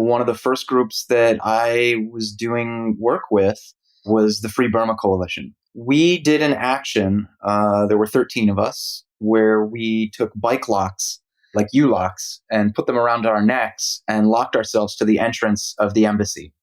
one of the first groups that I was doing work with was the Free Burma Coalition. We did an action, there were 13 of us, where we took bike locks, like U-locks, and put them around our necks and locked ourselves to the entrance of the embassy.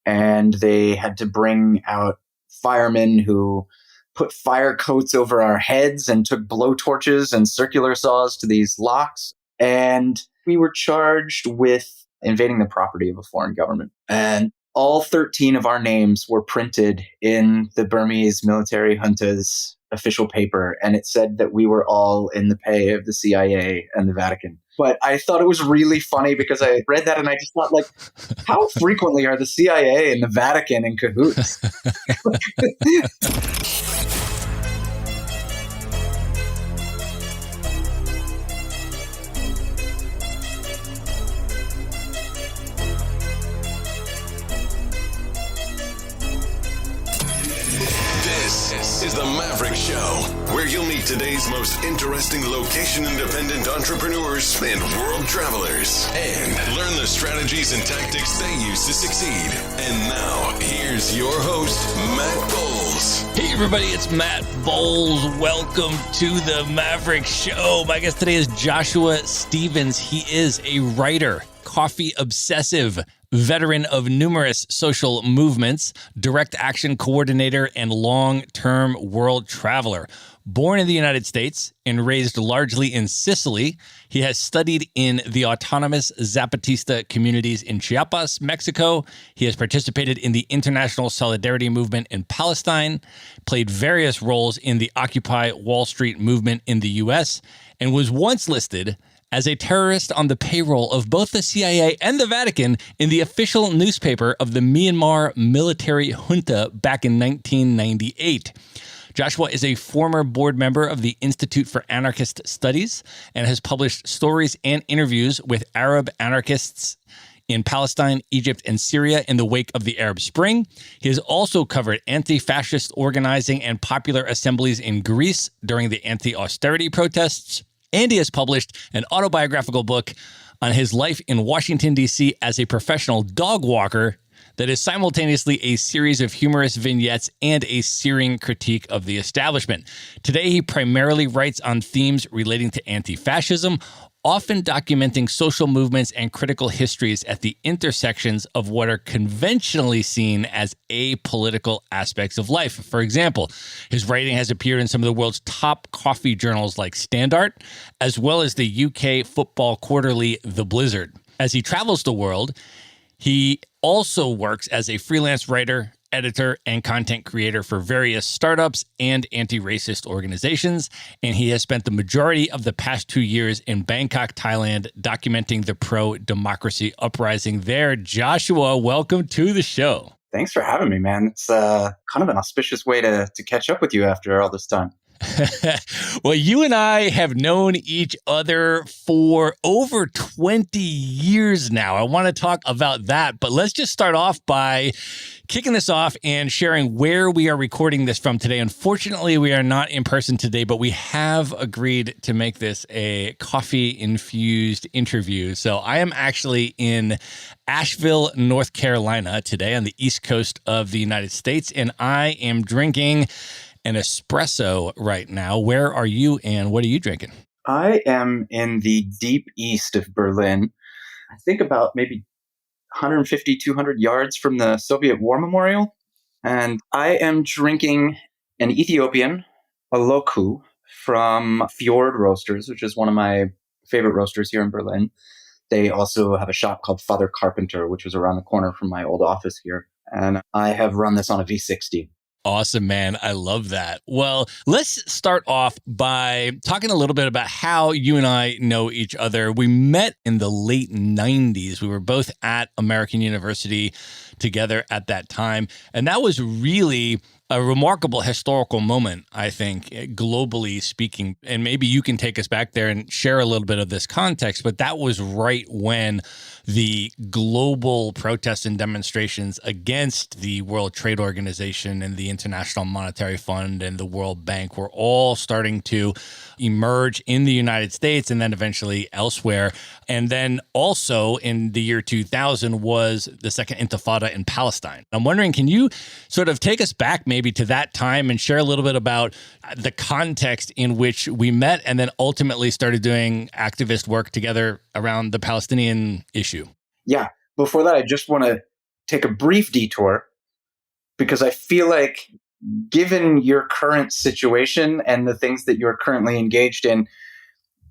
And they had to bring out firemen who put fire coats over our heads and took blowtorches and circular saws to these locks. And we were charged with invading the property of a foreign government. And all 13 of our names were printed in the Burmese military junta's official paper. And it said that we were all in the pay of the CIA and the Vatican. But I thought it was really funny because I read that and I just thought, like, how frequently are the CIA and the Vatican in cahoots? This is the Maverick Show, where you'll meet today's most interesting location-independent entrepreneurs and world travelers, and learn the strategies and tactics they use to succeed. And now, here's your host, Matt Bowles. Hey everybody, it's Matt Bowles. Welcome to the Maverick Show. My guest today is Joshua Stevens. He is a writer, coffee obsessive, veteran of numerous social movements, direct action coordinator, and long-term world traveler. Born in the United States and raised largely in Sicily, he has studied in the autonomous Zapatista communities in Chiapas, Mexico. He has participated in the International Solidarity movement in Palestine, played various roles in the Occupy Wall Street movement in the U.S., and was once listed as a terrorist on the payroll of both the CIA and the Vatican in the official newspaper of the Myanmar military junta back in 1998. Joshua is a former board member of the Institute for Anarchist Studies and has published stories and interviews with Arab anarchists in Palestine, Egypt, and Syria in the wake of the Arab Spring. He has also covered anti-fascist organizing and popular assemblies in Greece during the anti-austerity protests. And he has published an autobiographical book on his life in Washington, D.C. as a professional dog walker that is simultaneously a series of humorous vignettes and a searing critique of the establishment. Today, he primarily writes on themes relating to anti-fascism, often documenting social movements and critical histories at the intersections of what are conventionally seen as apolitical aspects of life. For example, his writing has appeared in some of the world's top coffee journals like Standard, as well as the UK football quarterly The Blizzard. As he travels the world, he also works as a freelance writer, editor, and content creator for various startups and anti-racist organizations. And he has spent the majority of the past 2 years in Bangkok, Thailand, documenting the pro-democracy uprising there. Joshua, welcome to the show. Thanks for having me, man. It's kind of an auspicious way to catch up with you after all this time. Well, you and I have known each other for over 20 years now. I want to talk about that, but let's just start off by kicking this off and sharing where we are recording this from today. Unfortunately, we are not in person today, but we have agreed to make this a coffee-infused interview. So I am actually in Asheville, North Carolina today on the East Coast of the United States, and I am drinking an espresso right now. Where are you and what are you drinking? I am in the deep east of Berlin. I think about maybe 150, 200 yards from the Soviet War Memorial. And I am drinking an Ethiopian, a Loku, from Fjord Roasters, which is one of my favorite roasters here in Berlin. They also have a shop called Father Carpenter, which was around the corner from my old office here. And I have run this on a V60. Awesome, man. I love that. Well, let's start off by talking a little bit about how you and I know each other. We met in the late 90s. We were both at American University together at that time. And that was really a remarkable historical moment, I think, globally speaking. And maybe you can take us back there and share a little bit of this context, but that was right when the global protests and demonstrations against the World Trade Organization and the International Monetary Fund and the World Bank were all starting to emerge in the United States and then eventually elsewhere. And then also in the year 2000 was the second intifada in Palestine. I'm wondering, can you sort of take us back maybe to that time and share a little bit about the context in which we met and then ultimately started doing activist work together around the Palestinian issue? Yeah. Before that, I just want to take a brief detour because I feel like given your current situation and the things that you're currently engaged in,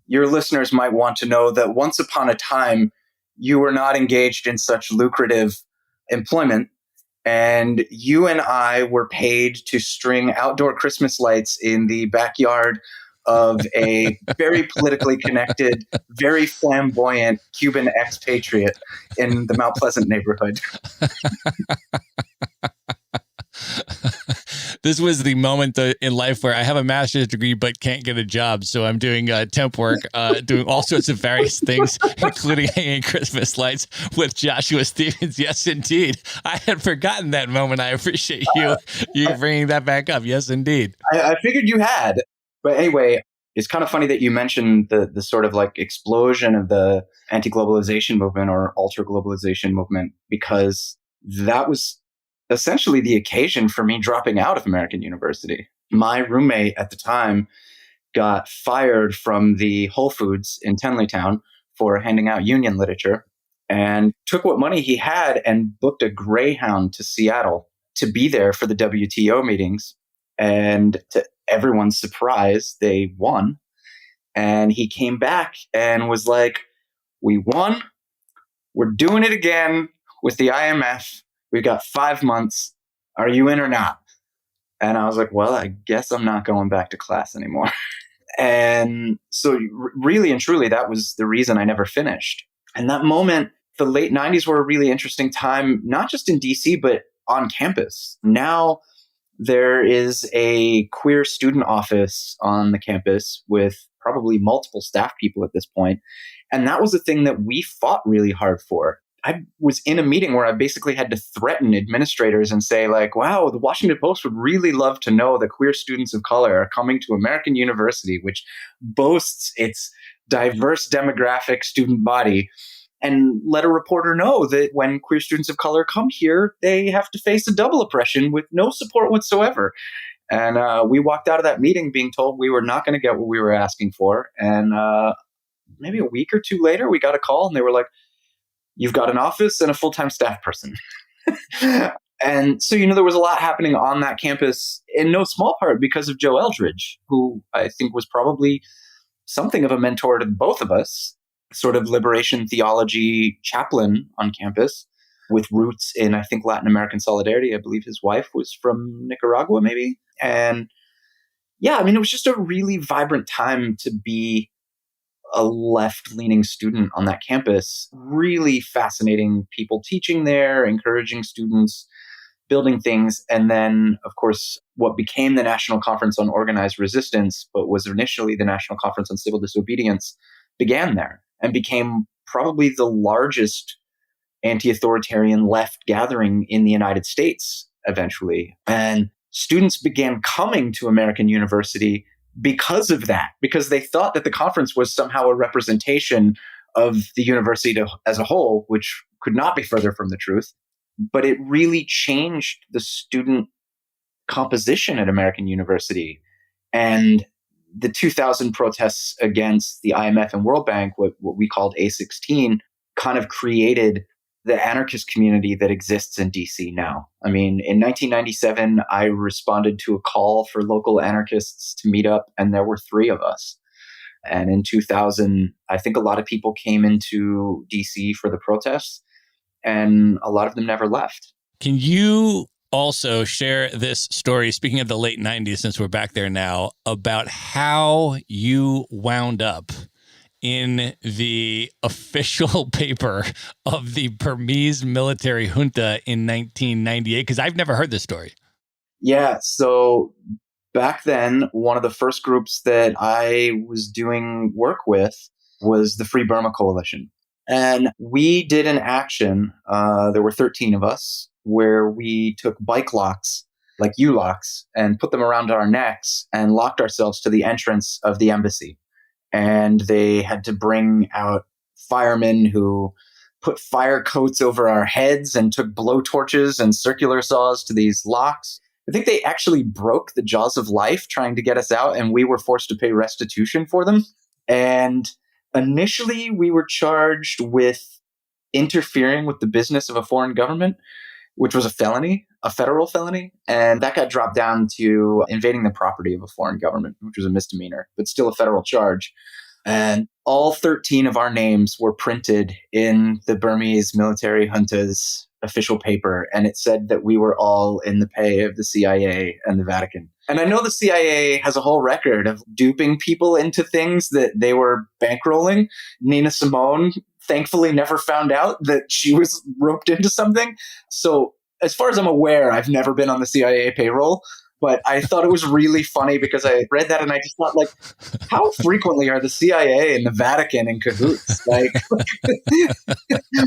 your listeners might want to know that once upon a time, you were not engaged in such lucrative employment. And you and I were paid to string outdoor Christmas lights in the backyard of a very politically connected, very flamboyant Cuban expatriate in the Mount Pleasant neighborhood. This was the moment in life where I have a master's degree but can't get a job. So I'm doing temp work, doing all sorts of various things, including hanging Christmas lights with Joshua Stevens. Yes, indeed. I had forgotten that moment. I appreciate you bringing that back up. Yes, indeed. I figured you had. But anyway, it's kind of funny that you mentioned the sort of like explosion of the anti-globalization movement or ultra-globalization movement, because that was essentially the occasion for me dropping out of American University. My roommate at the time got fired from the Whole Foods in Tenleytown for handing out union literature and took what money he had and booked a Greyhound to Seattle to be there for the WTO meetings. And to everyone's surprise, they won. And he came back and was like, "We won. We're doing it again with the IMF. We've got 5 months. Are you in or not?" And I was like, well, I guess I'm not going back to class anymore. And so really and truly, that was the reason I never finished. And that moment, the late 90s were a really interesting time, not just in DC, but on campus. Now there is a queer student office on the campus with probably multiple staff people at this point. And that was a thing that we fought really hard for. I was in a meeting where I basically had to threaten administrators and say, like, wow, the Washington Post would really love to know that queer students of color are coming to American University, which boasts its diverse demographic student body, and let a reporter know that when queer students of color come here, they have to face a double oppression with no support whatsoever. And we walked out of that meeting being told we were not going to get what we were asking for. And maybe a week or two later, we got a call and they were like, "You've got an office and a full-time staff person." And so, there was a lot happening on that campus in no small part because of Joe Eldridge, who I think was probably something of a mentor to both of us, sort of liberation theology chaplain on campus with roots in, I think, Latin American Solidarity. I believe his wife was from Nicaragua, maybe. And yeah, it was just a really vibrant time to be a left-leaning student on that campus. Really fascinating people teaching there, encouraging students, building things. And then, of course, what became the National Conference on Organized Resistance, but was initially the National Conference on Civil Disobedience, began there and became probably the largest anti-authoritarian left gathering in the United States eventually. And students began coming to American University because of that, because they thought that the conference was somehow a representation of the university as a whole, which could not be further from the truth. But it really changed the student composition at American University. And the 2000 protests against the IMF and World Bank, what we called A16, kind of created the anarchist community that exists in DC now. In 1997, I responded to a call for local anarchists to meet up, and there were 3 of us. And in 2000, I think a lot of people came into DC for the protests, and a lot of them never left. Can you also share this story, speaking of the late 90s, since we're back there now, about how you wound up in the official paper of the Burmese military junta in 1998? Because I've never heard this story. Yeah. So back then, one of the first groups that I was doing work with was the Free Burma Coalition. And we did an action, there were 13 of us, where we took bike locks, like U-locks, and put them around our necks and locked ourselves to the entrance of the embassy. And they had to bring out firemen who put fire coats over our heads and took blowtorches and circular saws to these locks. I think they actually broke the jaws of life trying to get us out, and we were forced to pay restitution for them. And initially, we were charged with interfering with the business of a foreign government, which was a felony, a federal felony. And that got dropped down to invading the property of a foreign government, which was a misdemeanor, but still a federal charge. And all 13 of our names were printed in the Burmese military junta's official paper. And it said that we were all in the pay of the CIA and the Vatican. And I know the CIA has a whole record of duping people into things that they were bankrolling. Nina Simone thankfully never found out that she was roped into something. So as far as I'm aware, I've never been on the CIA payroll. But I thought it was really funny because I read that and I just thought, like, how frequently are the CIA and the Vatican in cahoots? Like,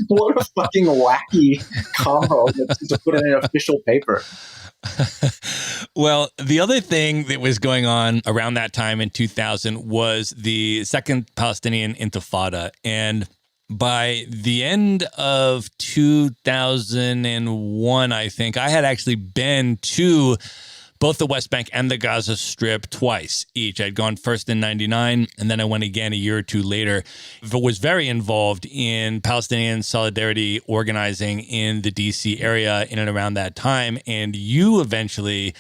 what a fucking wacky combo to put in an official paper. Well, the other thing that was going on around that time in 2000 was the Second Palestinian Intifada. And by the end of 2001, I think, I had actually been to both the West Bank and the Gaza Strip twice each. I'd gone first in 99, and then I went again a year or two later. I was very involved in Palestine Solidarity organizing in the DC area in and around that time. And you eventually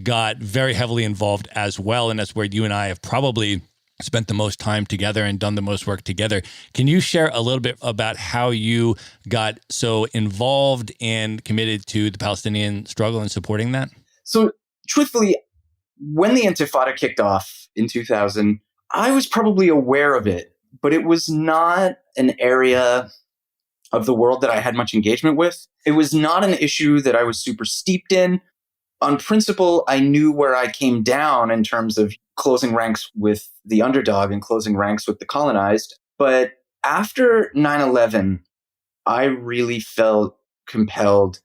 got very heavily involved as well. And that's where you and I have probably spent the most time together and done the most work together. Can you share a little bit about how you got so involved and committed to the Palestinian struggle and supporting that? So, truthfully, when the Intifada kicked off in 2000, I was probably aware of it, but it was not an area of the world that I had much engagement with. It was not an issue that I was super steeped in. On principle, I knew where I came down in terms of closing ranks with the underdog and closing ranks with the colonized. But after 9/11, I really felt compelled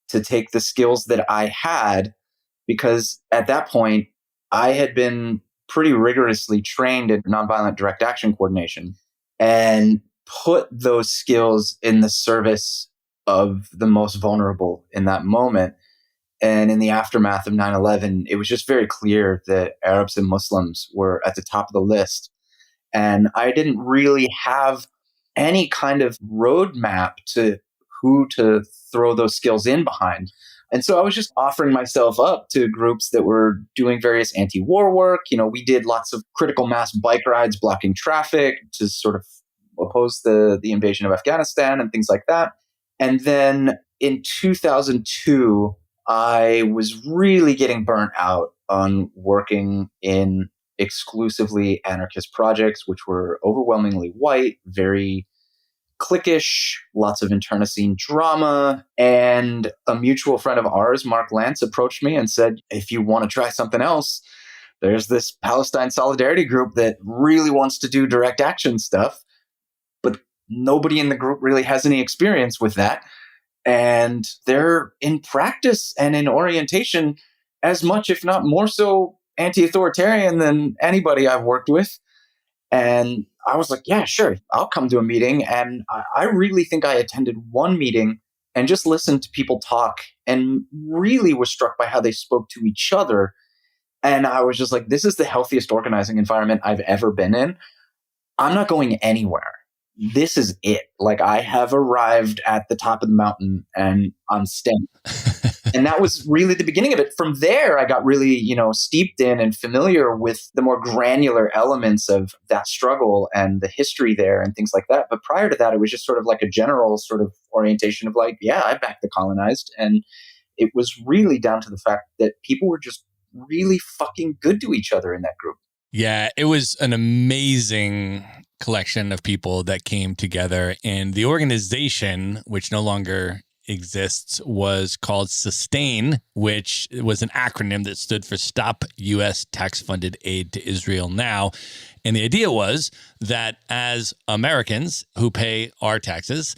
to take the skills that I had, because at that point, I had been pretty rigorously trained in nonviolent direct action coordination, and put those skills in the service of the most vulnerable in that moment. And in the aftermath of 9/11, it was just very clear that Arabs and Muslims were at the top of the list. And I didn't really have any kind of roadmap to who to throw those skills in behind. And so I was just offering myself up to groups that were doing various anti-war work. You know, we did lots of critical mass bike rides blocking traffic to sort of oppose the invasion of Afghanistan and things like that. And then in 2002, I was really getting burnt out on working in exclusively anarchist projects, which were overwhelmingly white, very cliquish, lots of internecine drama. And a mutual friend of ours, Mark Lance, approached me and said, if you want to try something else, there's this Palestine Solidarity group that really wants to do direct action stuff, but nobody in the group really has any experience with that. And they're in practice and in orientation as much, if not more so, anti-authoritarian than anybody I've worked with. And I was like, yeah, sure, I'll come to a meeting. And I really think I attended one meeting and just listened to people talk and really was struck by how they spoke to each other. And I was just like, this is the healthiest organizing environment I've ever been in. I'm not going anywhere. This is it. Like, I have arrived at the top of the mountain and I'm staying. And that was really the beginning of it. From there, I got really, steeped in and familiar with the more granular elements of that struggle and the history there and things like that. But prior to that, it was just sort of like a general sort of orientation of like, yeah, I back the colonized. And it was really down to the fact that people were just really fucking good to each other in that group. Yeah, it was an amazing collection of people that came together, and the organization, which no longer exists was called SUSTAIN, which was an acronym that stood for Stop U.S. Tax-Funded Aid to Israel Now. And the idea was that as Americans who pay our taxes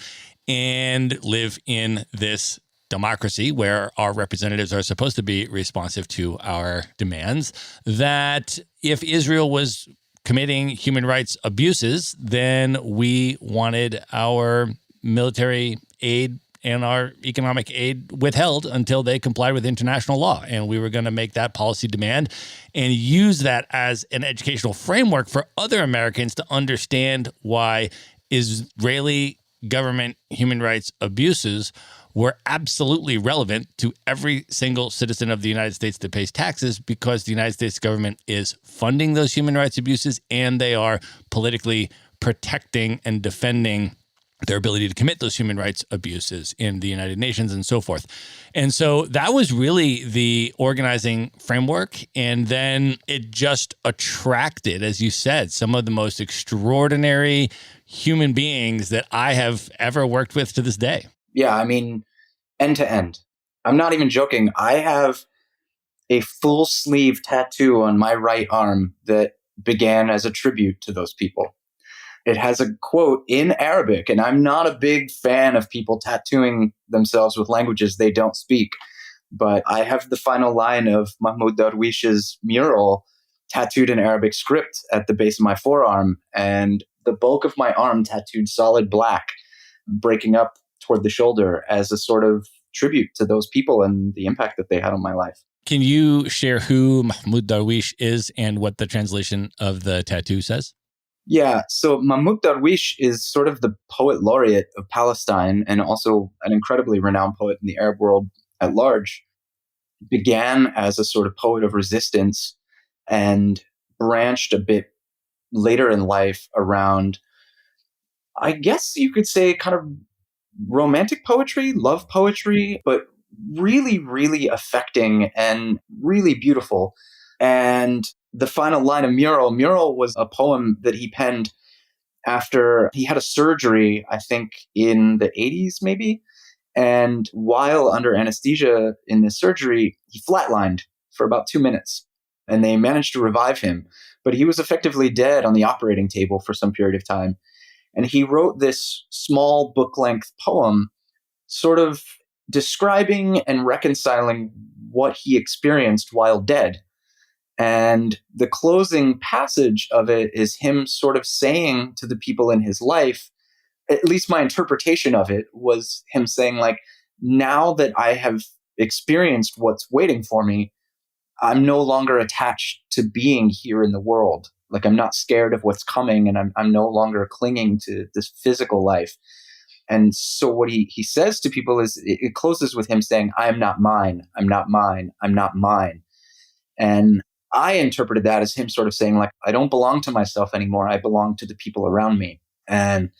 and live in this democracy where our representatives are supposed to be responsive to our demands, that if Israel was committing human rights abuses, then we wanted our military aid and our economic aid withheld until they complied with international law. And we were going to make that policy demand and use that as an educational framework for other Americans to understand why Israeli government human rights abuses were absolutely relevant to every single citizen of the United States that pays taxes, because the United States government is funding those human rights abuses and they are politically protecting and defending their ability to commit those human rights abuses in the United Nations and so forth. And so that was really the organizing framework. And then it just attracted, as you said, some of the most extraordinary human beings that I have ever worked with to this day. Yeah, I mean, end to end. I'm not even joking. I have a full sleeve tattoo on my right arm that began as a tribute to those people. It has a quote in Arabic, and I'm not a big fan of people tattooing themselves with languages they don't speak, but I have the final line of Mahmoud Darwish's mural tattooed in Arabic script at the base of my forearm, and the bulk of my arm tattooed solid black, breaking up toward the shoulder as a sort of tribute to those people and the impact that they had on my life. Can you share who Mahmoud Darwish is and what the translation of the tattoo says? Yeah, so Mahmoud Darwish is sort of the poet laureate of Palestine and also an incredibly renowned poet in the Arab world at large. Began as a sort of poet of resistance and branched a bit later in life around, I guess you could say, kind of romantic poetry, love poetry, but really, really affecting and really beautiful. And the final line of Mural was a poem that he penned after he had a surgery, I think in the 80s maybe. And while under anesthesia in this surgery, he flatlined for about 2 minutes and they managed to revive him. But he was effectively dead on the operating table for some period of time. And he wrote this small book-length poem sort of describing and reconciling what he experienced while dead. And the closing passage of it is him sort of saying to the people in his life, at least my interpretation of it was him saying, like, now that I have experienced what's waiting for me, I'm no longer attached to being here in the world. Like, I'm not scared of what's coming, and I'm no longer clinging to this physical life. And so what he says to people is, it closes with him saying, I am not mine, I'm not mine, I'm not mine. And I interpreted that as him sort of saying, like, I don't belong to myself anymore, I belong to the people around me. And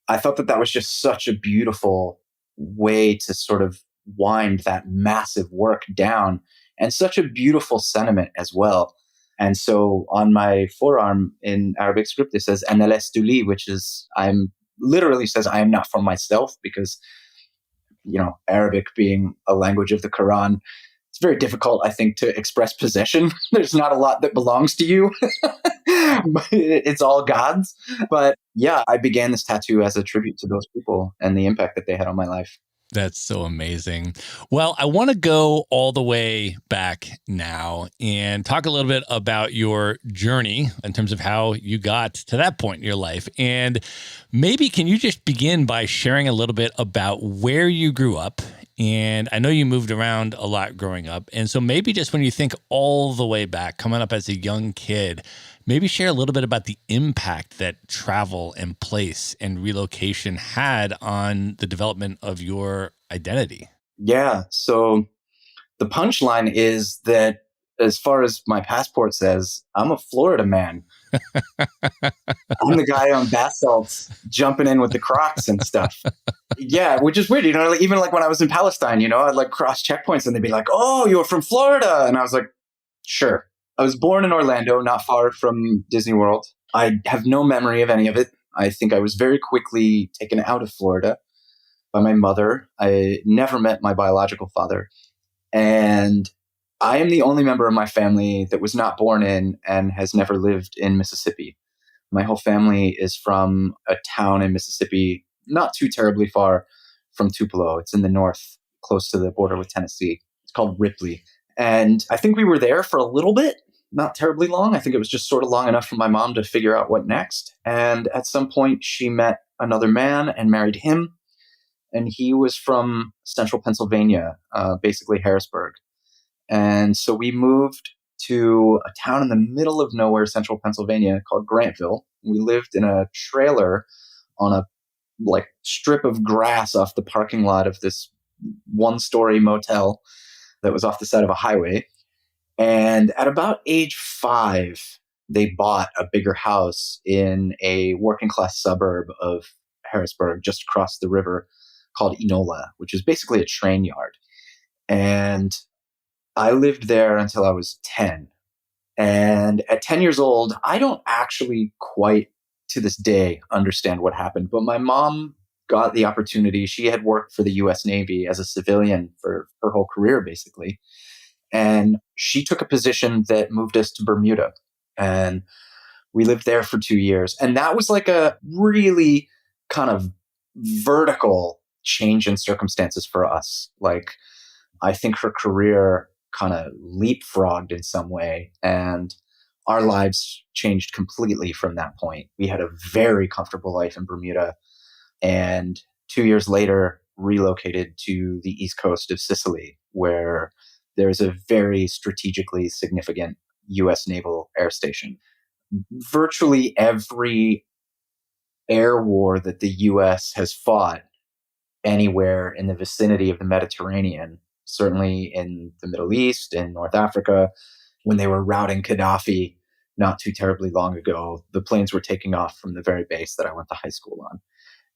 I thought that was just such a beautiful way to sort of wind that massive work down, and such a beautiful sentiment as well. And so on my forearm in Arabic script, it says, Ana lastu li, which is, literally says, I am not for myself, because, you know, Arabic being a language of the Quran, it's very difficult, I think, to express possession. There's not a lot that belongs to you. It's all God's. But yeah, I began this tattoo as a tribute to those people and the impact that they had on my life. That's so amazing. Well, I want to go all the way back now and talk a little bit about your journey in terms of how you got to that point in your life. And maybe can you just begin by sharing a little bit about where you grew up? And I know you moved around a lot growing up. And so maybe just when you think all the way back, coming up as a young kid, maybe share a little bit about the impact that travel and place and relocation had on the development of your identity. Yeah. So the punchline is that, as far as my passport says, I'm a Florida man. I'm the guy on bath salts jumping in with the Crocs and stuff. Yeah, which is weird. You know, like, even like when I was in Palestine, you know, I'd like cross checkpoints and they'd be like, oh, you're from Florida. And I was like, sure. I was born in Orlando, not far from Disney World. I have no memory of any of it. I think I was very quickly taken out of Florida. by my mother. I never met my biological father. And I am the only member of my family that was not born in and has never lived in Mississippi. My whole family is from a town in Mississippi, not too terribly far from Tupelo. It's in the north, close to the border with Tennessee. It's called Ripley. And I think we were there for a little bit, not terribly long. I think it was just sort of long enough for my mom to figure out what next. And at some point, she met another man and married him. And he was from central Pennsylvania, basically Harrisburg. And so we moved to a town in the middle of nowhere, central Pennsylvania, called Grantville. We lived in a trailer on a strip of grass off the parking lot of this one-story motel that was off the side of a highway. And at about age 5, they bought a bigger house in a working-class suburb of Harrisburg, just across the river, called Enola, which is basically a train yard. And I lived there until I was 10. And at 10 years old, I don't actually quite to this day understand what happened, but my mom got the opportunity. She had worked for the US Navy as a civilian for her whole career, basically. And she took a position that moved us to Bermuda. And we lived there for 2 years. And that was like a really kind of vertical change in circumstances for us. Like, I think her career kind of leapfrogged in some way, and our lives changed completely from that point. We had a very comfortable life in Bermuda, and 2 years later relocated to the east coast of Sicily, where there's a very strategically significant US naval air station. Virtually every air war that the US has fought anywhere in the vicinity of the Mediterranean, certainly in the Middle East and North Africa, when they were routing Gaddafi not too terribly long ago, the planes were taking off from the very base that I went to high school on.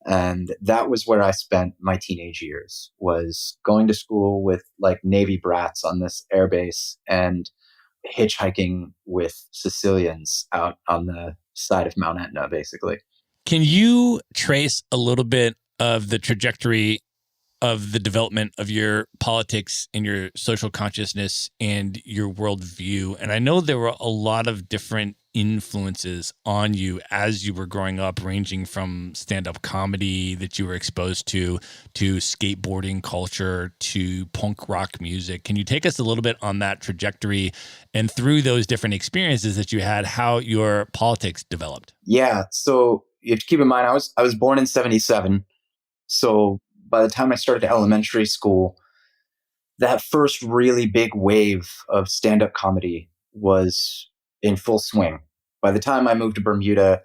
And that was where I spent my teenage years, was going to school with like Navy brats on this airbase and hitchhiking with Sicilians out on the side of Mount Etna, basically. Can you trace a little bit of the trajectory of the development of your politics and your social consciousness and your worldview? And I know there were a lot of different influences on you as you were growing up, ranging from stand-up comedy that you were exposed to skateboarding culture, to punk rock music. Can you take us a little bit on that trajectory and through those different experiences that you had, how your politics developed? Yeah. So you have to keep in mind, I was born in 77. So by the time I started elementary school, that first really big wave of stand-up comedy was in full swing. By the time I moved to Bermuda,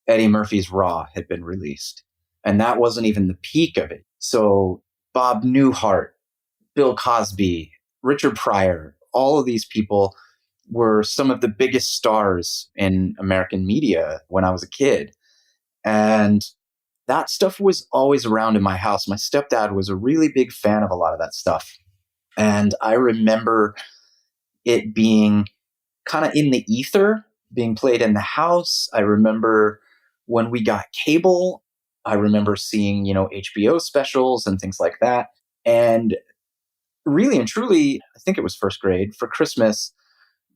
Eddie Murphy's Raw had been released. And that wasn't even the peak of it. So Bob Newhart, Bill Cosby, Richard Pryor, all of these people were some of the biggest stars in American media when I was a kid. And that stuff was always around in my house. My stepdad was a really big fan of a lot of that stuff. And I remember it being kind of in the ether, being played in the house. I remember when we got cable, I remember seeing, HBO specials and things like that. And really and truly, I think it was first grade, for Christmas,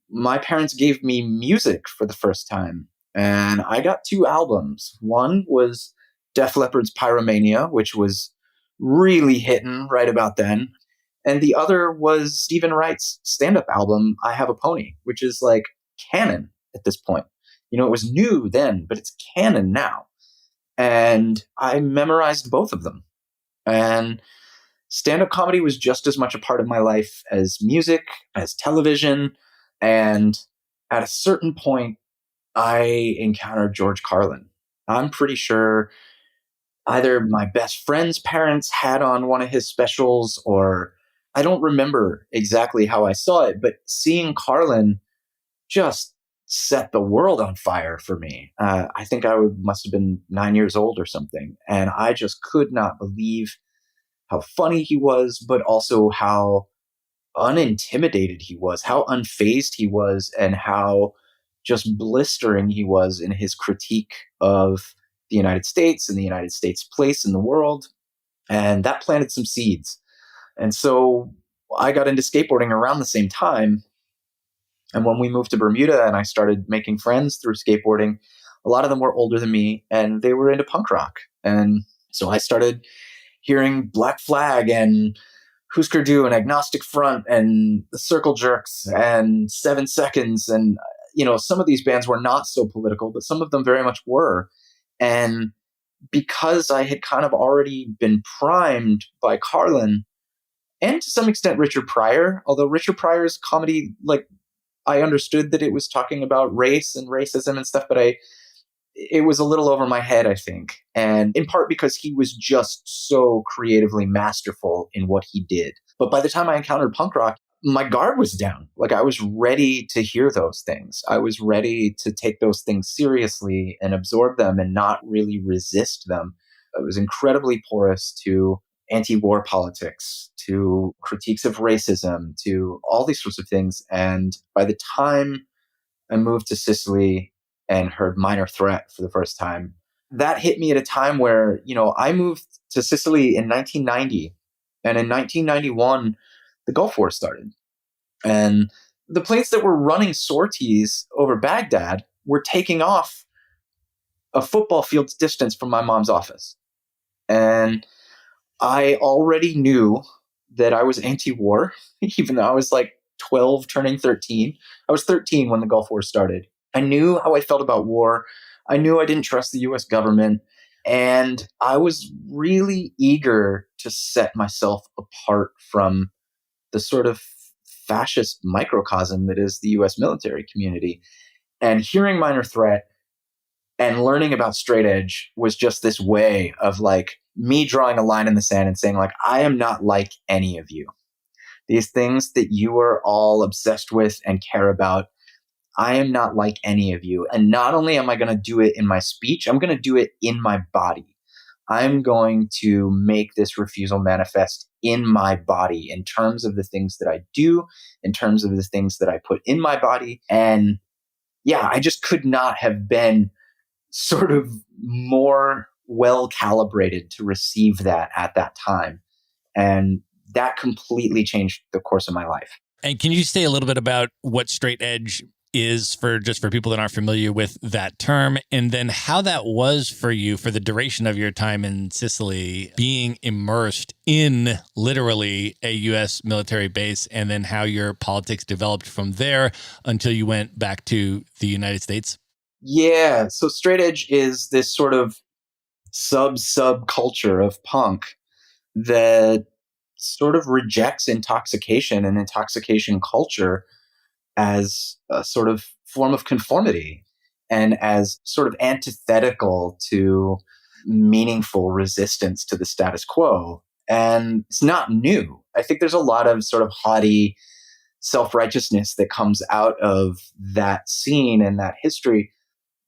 my parents gave me music for the first time. And I got 2 albums. One was Def Leppard's Pyromania, which was really hitting right about then. And the other was Stephen Wright's stand-up album, I Have a Pony, which is like canon at this point. It was new then, but it's canon now. And I memorized both of them. And stand-up comedy was just as much a part of my life as music, as television. And at a certain point, I encountered George Carlin. I'm pretty sure either my best friend's parents had on one of his specials, or I don't remember exactly how I saw it, but seeing Carlin just set the world on fire for me. I think must have been 9 years old or something. And I just could not believe how funny he was, but also how unintimidated he was, how unfazed he was, and how just blistering he was in his critique of the United States and the United States' place in the world. And that planted some seeds. And so I got into skateboarding around the same time. And when we moved to Bermuda and I started making friends through skateboarding, a lot of them were older than me and they were into punk rock. And so I started hearing Black Flag and Husker Du and Agnostic Front and the Circle Jerks and 7 Seconds. And, some of these bands were not so political, but some of them very much were. And because I had kind of already been primed by Carlin and to some extent Richard Pryor, although Richard Pryor's comedy, like, I understood that it was talking about race and racism and stuff, but it was a little over my head, I think. And in part because he was just so creatively masterful in what he did. But by the time I encountered punk rock, my guard was down. Like, I was ready to hear those things. I was ready to take those things seriously and absorb them and not really resist them. I was incredibly porous to anti-war politics, to critiques of racism, to all these sorts of things. And by the time I moved to Sicily and heard Minor Threat for the first time, that hit me at a time where, I moved to Sicily in 1990. And in 1991, the Gulf War started. And the planes that were running sorties over Baghdad were taking off a football field's distance from my mom's office. And I already knew that I was anti-war, even though I was like 12 turning 13. I was 13 when the Gulf War started. I knew how I felt about war. I knew I didn't trust the US government. And I was really eager to set myself apart from the sort of fascist microcosm that is the US military community. And hearing Minor Threat and learning about straight edge was just this way of like me drawing a line in the sand and saying, like, I am not like any of you. These things that you are all obsessed with and care about, I am not like any of you. And not only am I going to do it in my speech, I'm going to do it in my body. I'm going to make this refusal manifest in my body in terms of the things that I do, in terms of the things that I put in my body. And yeah, I just could not have been sort of more well calibrated to receive that at that time. And that completely changed the course of my life. And can you say a little bit about what straight edge is for people that aren't familiar with that term, and then how that was for you for the duration of your time in Sicily, being immersed in literally a U.S. military base, and then how your politics developed from there until you went back to the United States? Yeah. So straight edge is this sort of sub culture of punk that sort of rejects intoxication and intoxication culture as a sort of form of conformity and as sort of antithetical to meaningful resistance to the status quo. And it's not new. I think there's a lot of sort of haughty self-righteousness that comes out of that scene and that history,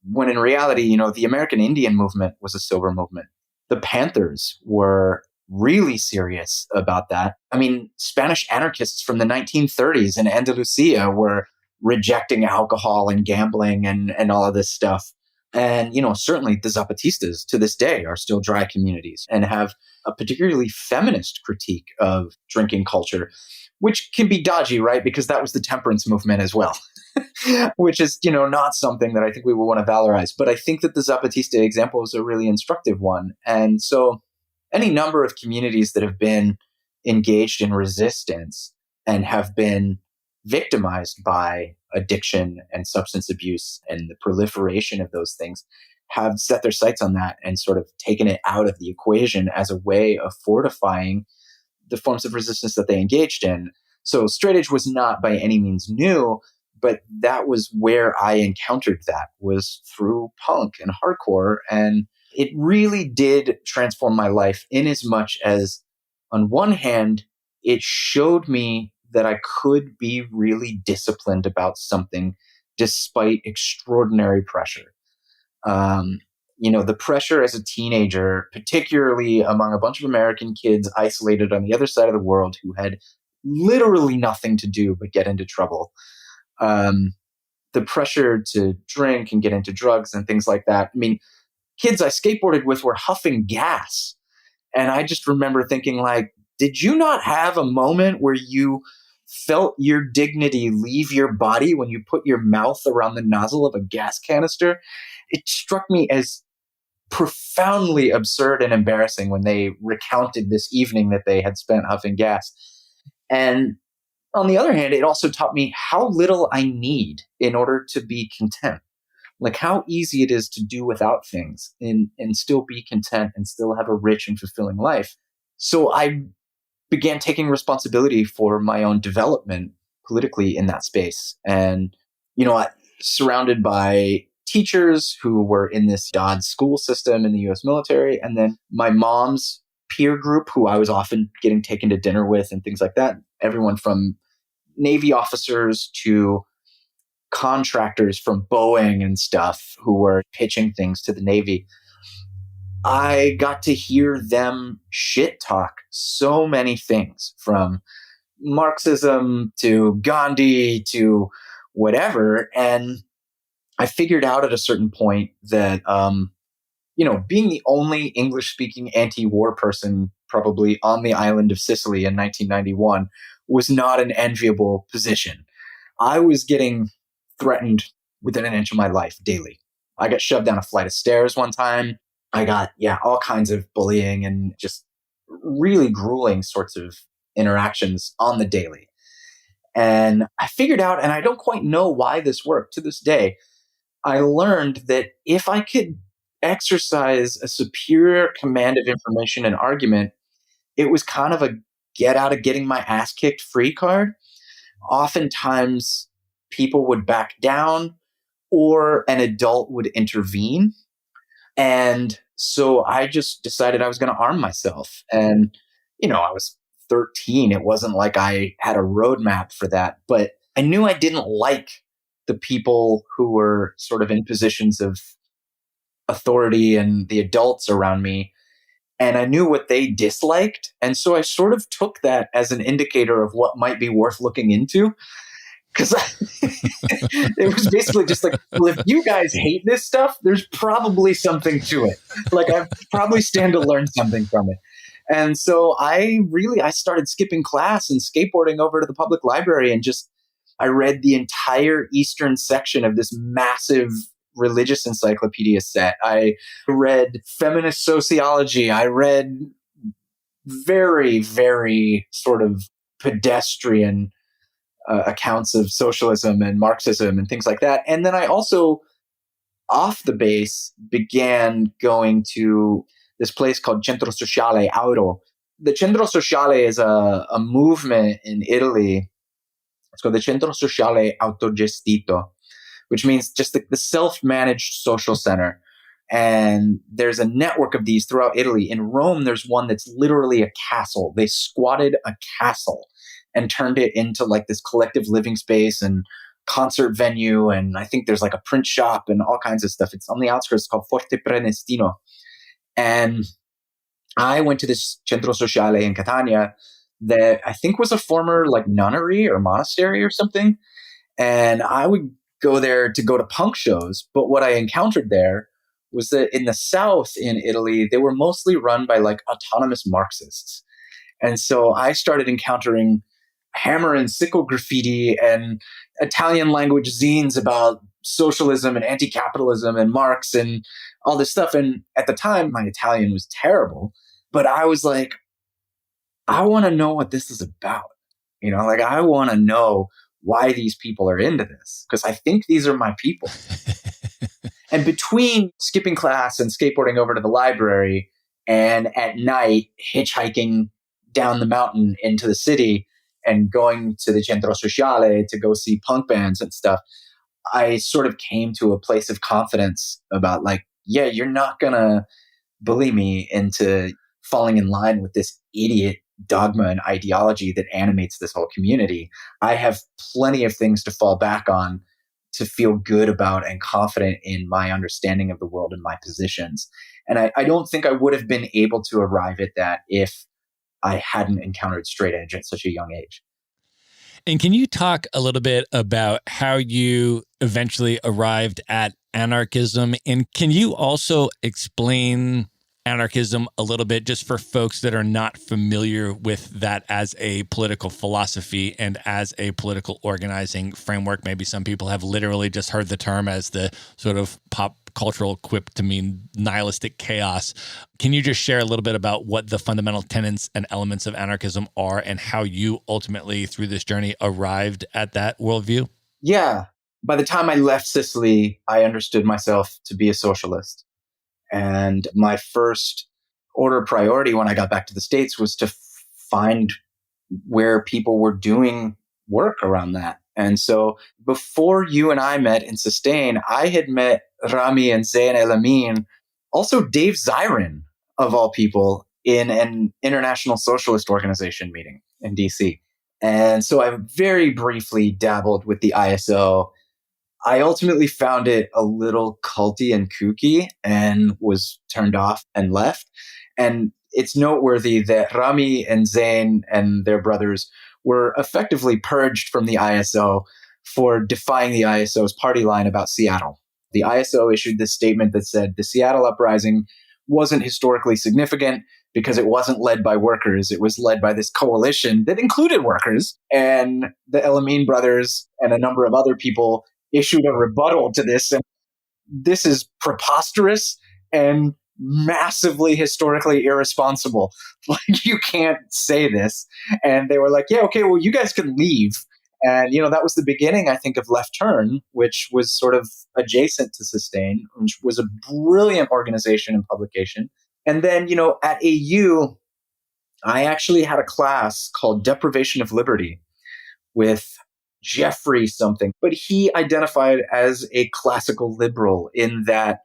when in reality, the American Indian movement was a sober movement. The Panthers were really serious about that. I mean, Spanish anarchists from the 1930s in Andalusia were rejecting alcohol and gambling and all of this stuff. And, certainly the Zapatistas to this day are still dry communities and have a particularly feminist critique of drinking culture, which can be dodgy, right? Because that was the temperance movement as well, which is, not something that I think we would want to valorize. But I think that the Zapatista example is a really instructive one. And so any number of communities that have been engaged in resistance and have been victimized by addiction and substance abuse and the proliferation of those things have set their sights on that and sort of taken it out of the equation as a way of fortifying the forms of resistance that they engaged in. So straight edge was not by any means new, but that was where I encountered that, was through punk and hardcore. And it really did transform my life in as much as, on one hand, it showed me that I could be really disciplined about something despite extraordinary pressure. The pressure as a teenager, particularly among a bunch of American kids isolated on the other side of the world who had literally nothing to do but get into trouble. The pressure to drink and get into drugs and things like that. I mean, kids I skateboarded with were huffing gas And I just remember thinking, like, did you not have a moment where you felt your dignity leave your body when you put your mouth around the nozzle of a gas canister? It struck me as profoundly absurd and embarrassing when they recounted this evening that they had spent huffing gas. And on the other hand, it also taught me how little I need in order to be content. Like how easy it is to do without things and still be content and still have a rich and fulfilling life. So I began taking responsibility for my own development politically in that space. And, surrounded by teachers who were in this Dodd school system in the US military, and then my mom's peer group, who I was often getting taken to dinner with and things like that. Everyone from Navy officers to contractors from Boeing and stuff who were pitching things to the Navy. I got to hear them shit talk so many things, from Marxism to Gandhi to whatever. And I figured out at a certain point that, being the only English speaking anti war person probably on the island of Sicily in 1991 was not an enviable position. I was getting threatened within an inch of my life daily. I got shoved down a flight of stairs one time. I got, all kinds of bullying and just really grueling sorts of interactions on the daily. And I figured out, and I don't quite know why this worked to this day, I learned that if I could exercise a superior command of information and argument, it was kind of a get out of getting my ass kicked free card. Oftentimes, people would back down or an adult would intervene. And so I just decided I was going to arm myself. And, I was 13. It wasn't like I had a roadmap for that, but I knew I didn't like the people who were sort of in positions of authority and the adults around me. And I knew what they disliked. And so I sort of took that as an indicator of what might be worth looking into. Because it was basically just like, well, if you guys hate this stuff, there's probably something to it. Like I probably stand to learn something from it. And so I started skipping class and skateboarding over to the public library, and I read the entire Eastern section of this massive religious encyclopedia set. I read feminist sociology. I read very, very sort of pedestrian accounts of socialism and Marxism and things like that. And then I also, off the base, began going to this place called Centro Sociale Auro. The Centro Sociale is a movement in Italy. It's called the Centro Sociale Autogestito, which means just the self-managed social center. And there's a network of these throughout Italy. In Rome, there's one that's literally a castle. They squatted a castle and turned it into like this collective living space and concert venue. And I think there's like a print shop and all kinds of stuff. It's on the outskirts. It's called Forte Prenestino. And I went to this Centro Sociale in Catania that I think was a former like nunnery or monastery or something. And I would go there to go to punk shows. But what I encountered there was that in the South in Italy, they were mostly run by like autonomous Marxists. And so I started encountering hammer and sickle graffiti and Italian language zines about socialism and anti-capitalism and Marx and all this stuff. And at the time, my Italian was terrible, but I was like, I want to know what this is about. Like I want to know why these people are into this, because I think these are my people. And between skipping class and skateboarding over to the library and at night hitchhiking down the mountain into the city and going to the Centro Sociale to go see punk bands and stuff, I sort of came to a place of confidence about like, yeah, you're not going to bully me into falling in line with this idiot dogma and ideology that animates this whole community. I have plenty of things to fall back on to feel good about and confident in my understanding of the world and my positions. And I don't think I would have been able to arrive at that if I hadn't encountered straight edge at such a young age. And can you talk a little bit about how you eventually arrived at anarchism? And can you also explain anarchism a little bit, just for folks that are not familiar with that as a political philosophy and as a political organizing framework? Maybe some people have literally just heard the term as the sort of pop cultural quip to mean nihilistic chaos. Can you just share a little bit about what the fundamental tenets and elements of anarchism are and how you ultimately, through this journey, arrived at that worldview? Yeah. By the time I left Sicily, I understood myself to be a socialist. And my first order of priority when I got back to the States was to find where people were doing work around that. And so before you and I met in Sustain, I had met Rami and Zayn El Amin, also Dave Zirin, of all people, in an international socialist organization meeting in DC. And so I very briefly dabbled with the ISO. I ultimately found it a little culty and kooky and was turned off and left. And it's noteworthy that Rami and Zayn and their brothers were effectively purged from the ISO for defying the ISO's party line about Seattle. The ISO issued this statement that said the Seattle uprising wasn't historically significant because it wasn't led by workers. It was led by this coalition that included workers. And the El Amin brothers and a number of other people issued a rebuttal to this. And this is preposterous and massively historically irresponsible. Like, you can't say this. And they were like, yeah, okay, well, you guys can leave. And, that was the beginning, I think, of Left Turn, which was sort of adjacent to Sustain, which was a brilliant organization and publication. And then, at AU, I actually had a class called Deprivation of Liberty with Jeffrey something, but he identified as a classical liberal in that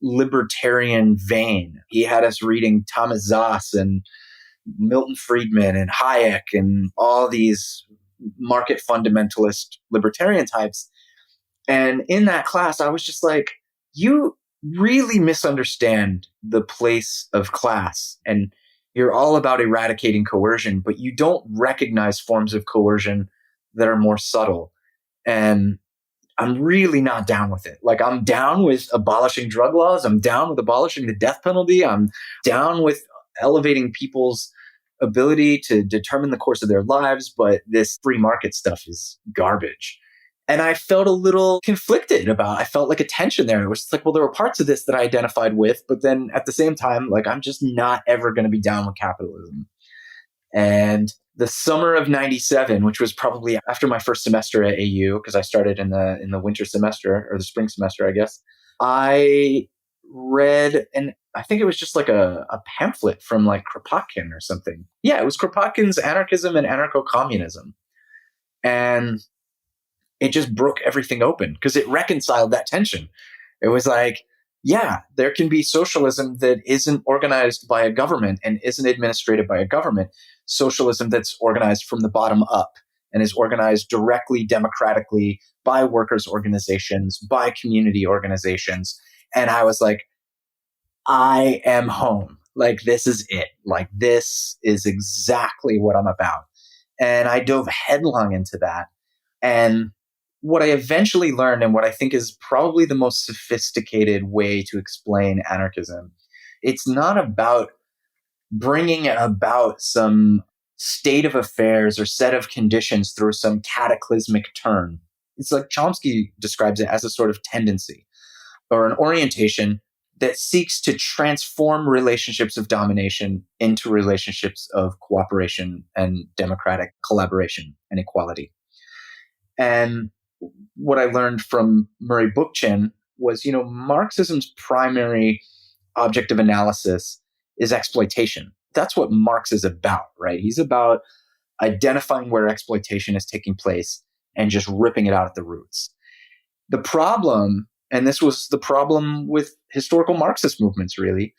libertarian vein. He had us reading Thomas Zass and Milton Friedman and Hayek and all these market fundamentalist libertarian types. And in that class, I was just like, you really misunderstand the place of class. And you're all about eradicating coercion, but you don't recognize forms of coercion that are more subtle. And I'm really not down with it. Like, I'm down with abolishing drug laws. I'm down with abolishing the death penalty. I'm down with elevating people's ability to determine the course of their lives. But this free market stuff is garbage. And I felt a little conflicted I felt like a tension there. It was like, well, there were parts of this that I identified with, but then at the same time, like, I'm just not ever going to be down with capitalism. And the summer of 97, which was probably after my first semester at AU, because I started in the winter semester or the spring semester, I guess, I read, and I think it was just like a pamphlet from like Kropotkin or something. Yeah, it was Kropotkin's Anarchism and Anarcho-Communism. And it just broke everything open because it reconciled that tension. It was like, yeah, there can be socialism that isn't organized by a government and isn't administrated by a government. Socialism that's organized from the bottom up and is organized directly, democratically by workers' organizations, by community organizations. And I was like, I am home. Like, this is it. Like, this is exactly what I'm about. And I dove headlong into that. And what I eventually learned, and what I think is probably the most sophisticated way to explain anarchism, it's not about bringing about some state of affairs or set of conditions through some cataclysmic turn. It's like Chomsky describes it as a sort of tendency or an orientation that seeks to transform relationships of domination into relationships of cooperation and democratic collaboration and equality. And what I learned from Murray Bookchin was, Marxism's primary object of analysis is exploitation. That's what Marx is about, right? He's about identifying where exploitation is taking place and just ripping it out at the roots. The problem, and this was the problem with historical Marxist movements really,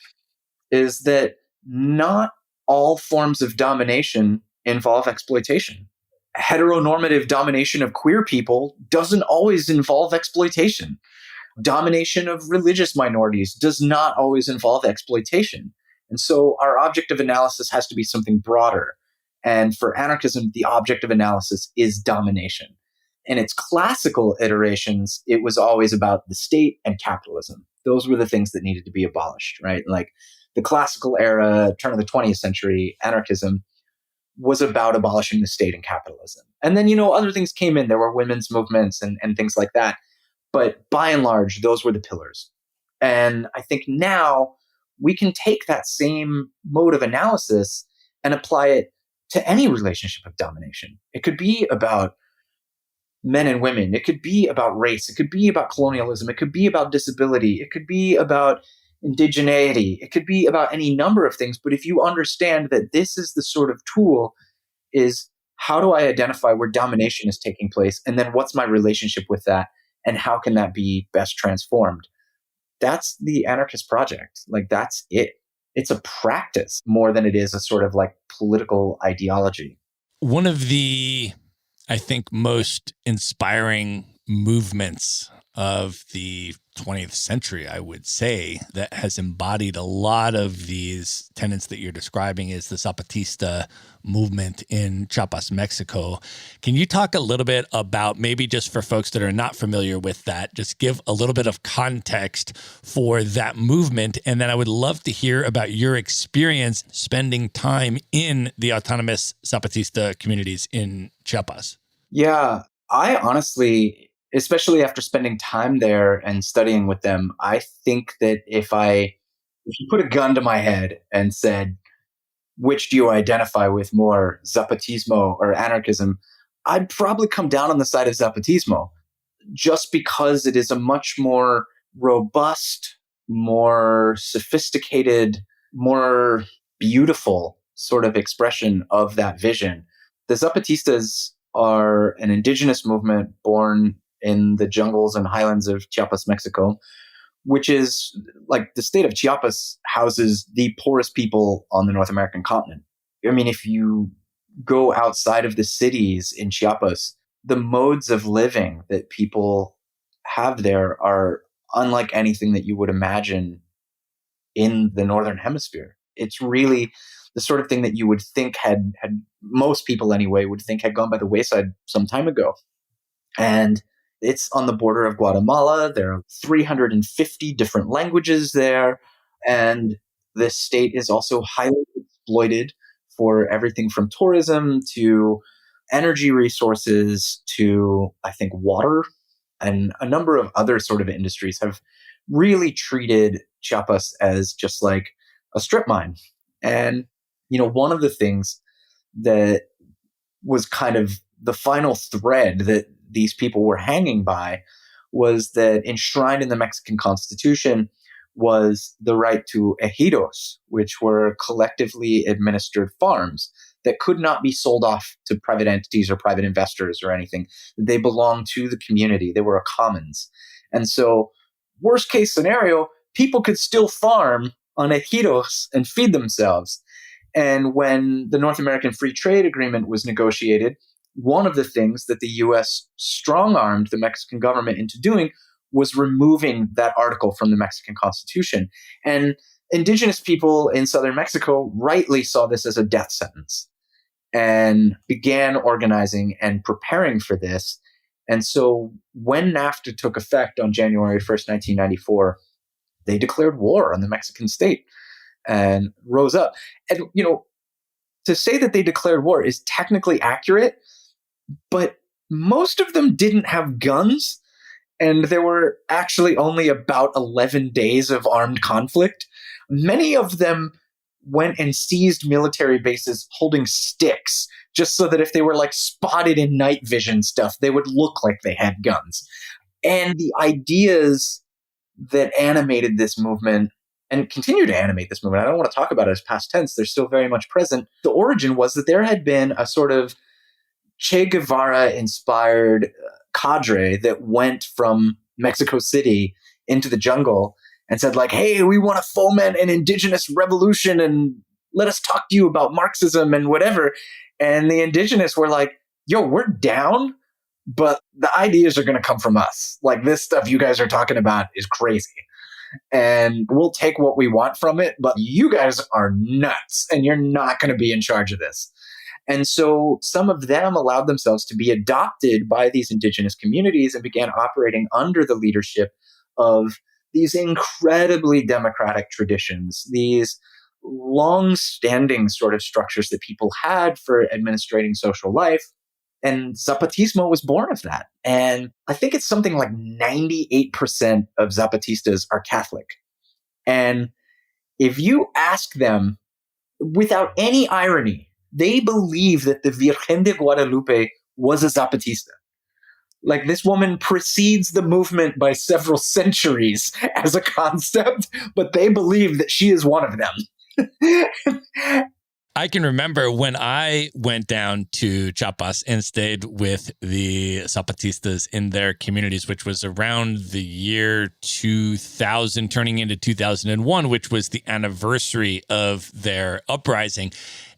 is that not all forms of domination involve exploitation. Heteronormative domination of queer people doesn't always involve exploitation. Domination of religious minorities does not always involve exploitation. And so our object of analysis has to be something broader. And for anarchism, the object of analysis is domination. In its classical iterations, it was always about the state and capitalism. Those were the things that needed to be abolished, right? Like, the classical era, turn of the 20th century, anarchism was about abolishing the state and capitalism. And then, other things came in. There were women's movements and things like that. But by and large, those were the pillars. And I think now we can take that same mode of analysis and apply it to any relationship of domination. It could be about men and women. It could be about race. It could be about colonialism. It could be about disability. It could be about indigeneity. It could be about any number of things. But if you understand that this is the sort of tool, is how do I identify where domination is taking place? And then what's my relationship with that? And how can that be best transformed? That's the anarchist project. Like, that's it. It's a practice more than it is a sort of like political ideology. One of the, I think, most inspiring movements of the 20th century, I would say, that has embodied a lot of these tenets that you're describing is the Zapatista movement in Chiapas, Mexico. Can you talk a little bit about, maybe just for folks that are not familiar with that, just give a little bit of context for that movement? And then I would love to hear about your experience spending time in the autonomous Zapatista communities in Chiapas. Yeah, I honestly, especially after spending time there and studying with them, I think that if you put a gun to my head and said, which do you identify with more, Zapatismo or anarchism, I'd probably come down on the side of Zapatismo, just because it is a much more robust, more sophisticated, more beautiful sort of expression of that vision. The Zapatistas are an indigenous movement born in the jungles and highlands of Chiapas, Mexico, which is like the state of Chiapas houses the poorest people on the North American continent. I mean, if you go outside of the cities in Chiapas, the modes of living that people have there are unlike anything that you would imagine in the Northern Hemisphere. It's really the sort of thing that you would think had most people anyway would think had gone by the wayside some time ago. And it's on the border of Guatemala. There are 350 different languages there. And this state is also highly exploited for everything from tourism to energy resources to, I think, water, and a number of other sort of industries have really treated Chiapas as just like a strip mine. And, one of the things that was kind of the final thread that these people were hanging by was that enshrined in the Mexican Constitution was the right to ejidos, which were collectively administered farms that could not be sold off to private entities or private investors or anything. They belonged to the community. They were a commons. And so, worst case scenario, people could still farm on ejidos and feed themselves. And when the North American Free Trade Agreement was negotiated, one of the things that the U.S. strong-armed the Mexican government into doing was removing that article from the Mexican Constitution. And indigenous people in southern Mexico rightly saw this as a death sentence and began organizing and preparing for this. And so when NAFTA took effect on January 1st, 1994, they declared war on the Mexican state and rose up. And, to say that they declared war is technically accurate, but most of them didn't have guns. And there were actually only about 11 days of armed conflict. Many of them went and seized military bases holding sticks, just so that if they were like spotted in night vision stuff, they would look like they had guns. And the ideas that animated this movement and continue to animate this movement, I don't want to talk about it as past tense, they're still very much present. The origin was that there had been a sort of Che Guevara-inspired cadre that went from Mexico City into the jungle and said like, hey, we want to foment an indigenous revolution and let us talk to you about Marxism and whatever. And the indigenous were like, yo, we're down, but the ideas are going to come from us. Like, this stuff you guys are talking about is crazy. And we'll take what we want from it, but you guys are nuts and you're not going to be in charge of this. And so some of them allowed themselves to be adopted by these indigenous communities and began operating under the leadership of these incredibly democratic traditions, these long-standing sort of structures that people had for administrating social life. And Zapatismo was born of that. And I think it's something like 98% of Zapatistas are Catholic. And if you ask them, without any irony, they believe that the Virgen de Guadalupe was a Zapatista. Like, this woman precedes the movement by several centuries as a concept, but they believe that she is one of them. I can remember when I went down to Chiapas and stayed with the Zapatistas in their communities, which was around the year 2000, turning into 2001, which was the anniversary of their uprising.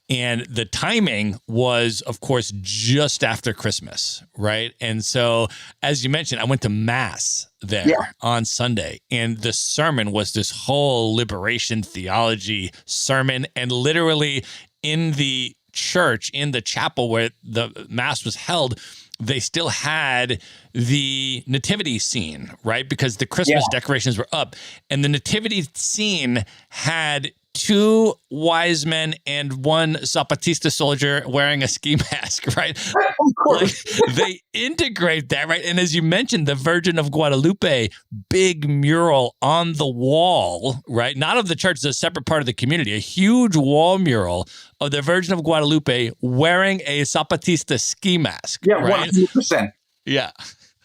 And the timing was, of course, just after Christmas, right? And so, as you mentioned, I went to Mass there on Sunday, and the sermon was this whole liberation theology sermon. And literally in the church, in the chapel where the Mass was held, they still had the nativity scene, right? Because the Christmas decorations were up, and the nativity scene had two wise men and one Zapatista soldier wearing a ski mask, right? Of course. Like, they integrate that, right? And as you mentioned, the Virgin of Guadalupe, big mural on the wall, right? Not of the church, it's a separate part of the community, a huge wall mural of the Virgin of Guadalupe wearing a Zapatista ski mask. Yeah, right? 100%. Yeah.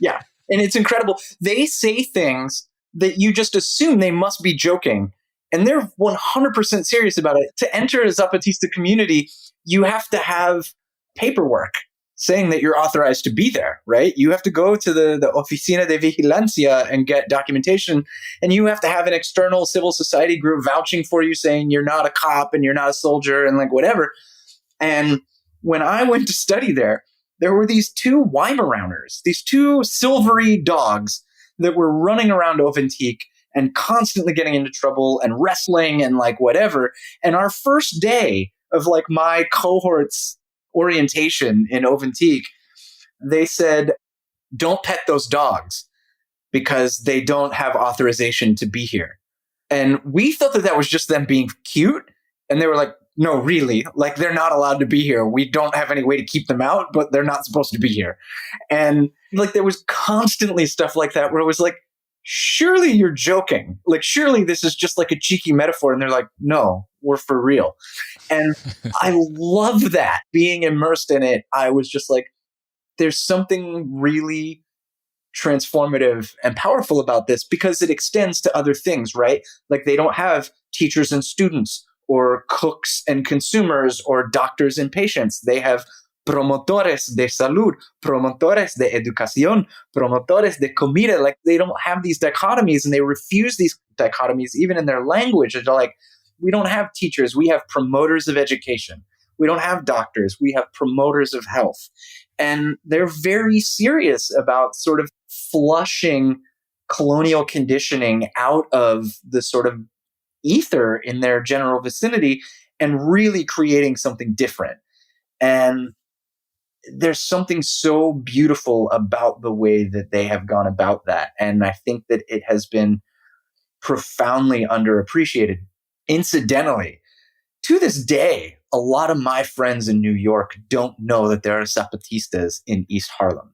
Yeah. And it's incredible. They say things that you just assume they must be joking. And they're 100% serious about it. To enter a Zapatista community, you have to have paperwork saying that you're authorized to be there, right? You have to go to the Oficina de Vigilancia and get documentation. And you have to have an external civil society group vouching for you, saying you're not a cop and you're not a soldier and like whatever. And when I went to study there were these two Weimarauners, these two silvery dogs that were running around Oventique and constantly getting into trouble and wrestling and like whatever. And our first day of like my cohort's orientation in Oventique, they said, don't pet those dogs because they don't have authorization to be here. And we thought that was just them being cute. And they were like, no, really, like they're not allowed to be here. We don't have any way to keep them out, but they're not supposed to be here. And like, there was constantly stuff like that where it was like, surely you're joking. Like, surely this is just like a cheeky metaphor. And they're like, no, we're for real. And I love that. Being immersed in it, I was just like, there's something really transformative and powerful about this because it extends to other things, right? Like, they don't have teachers and students or cooks and consumers or doctors and patients. They have promotores de salud, promotores de educación, promotores de comida. Like, they don't have these dichotomies, and they refuse these dichotomies even in their language. They're like, we don't have teachers. We have promoters of education. We don't have doctors. We have promoters of health. And they're very serious about sort of flushing colonial conditioning out of the sort of ether in their general vicinity and really creating something different. And there's something so beautiful about the way that they have gone about that. And I think that it has been profoundly underappreciated. Incidentally, to this day, a lot of my friends in New York don't know that there are Zapatistas in East Harlem.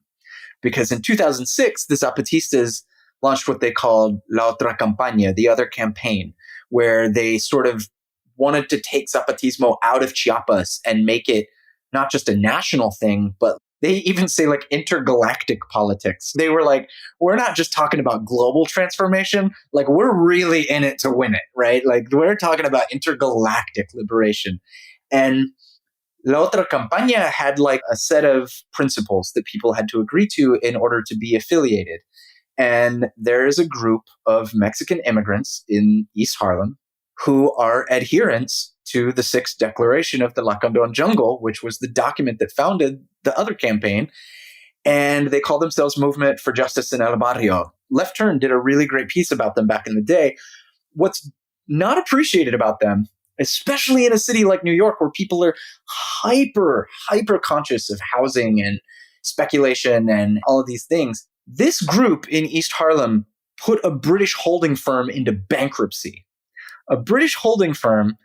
Because in 2006, the Zapatistas launched what they called La Otra Campaña, the other campaign, where they sort of wanted to take Zapatismo out of Chiapas and make it not just a national thing, but they even say like intergalactic politics. They were like, we're not just talking about global transformation, like we're really in it to win it, right? Like, we're talking about intergalactic liberation. And La Otra Campaña had like a set of principles that people had to agree to in order to be affiliated. And there is a group of Mexican immigrants in East Harlem who are adherents to the Sixth Declaration of the Lacandon Jungle, which was the document that founded the other campaign. And they call themselves Movement for Justice in El Barrio. Left Turn did a really great piece about them back in the day. What's not appreciated about them, especially in a city like New York, where people are hyper conscious of housing and speculation and all of these things, this group in East Harlem put a British holding firm into bankruptcy. A British holding firm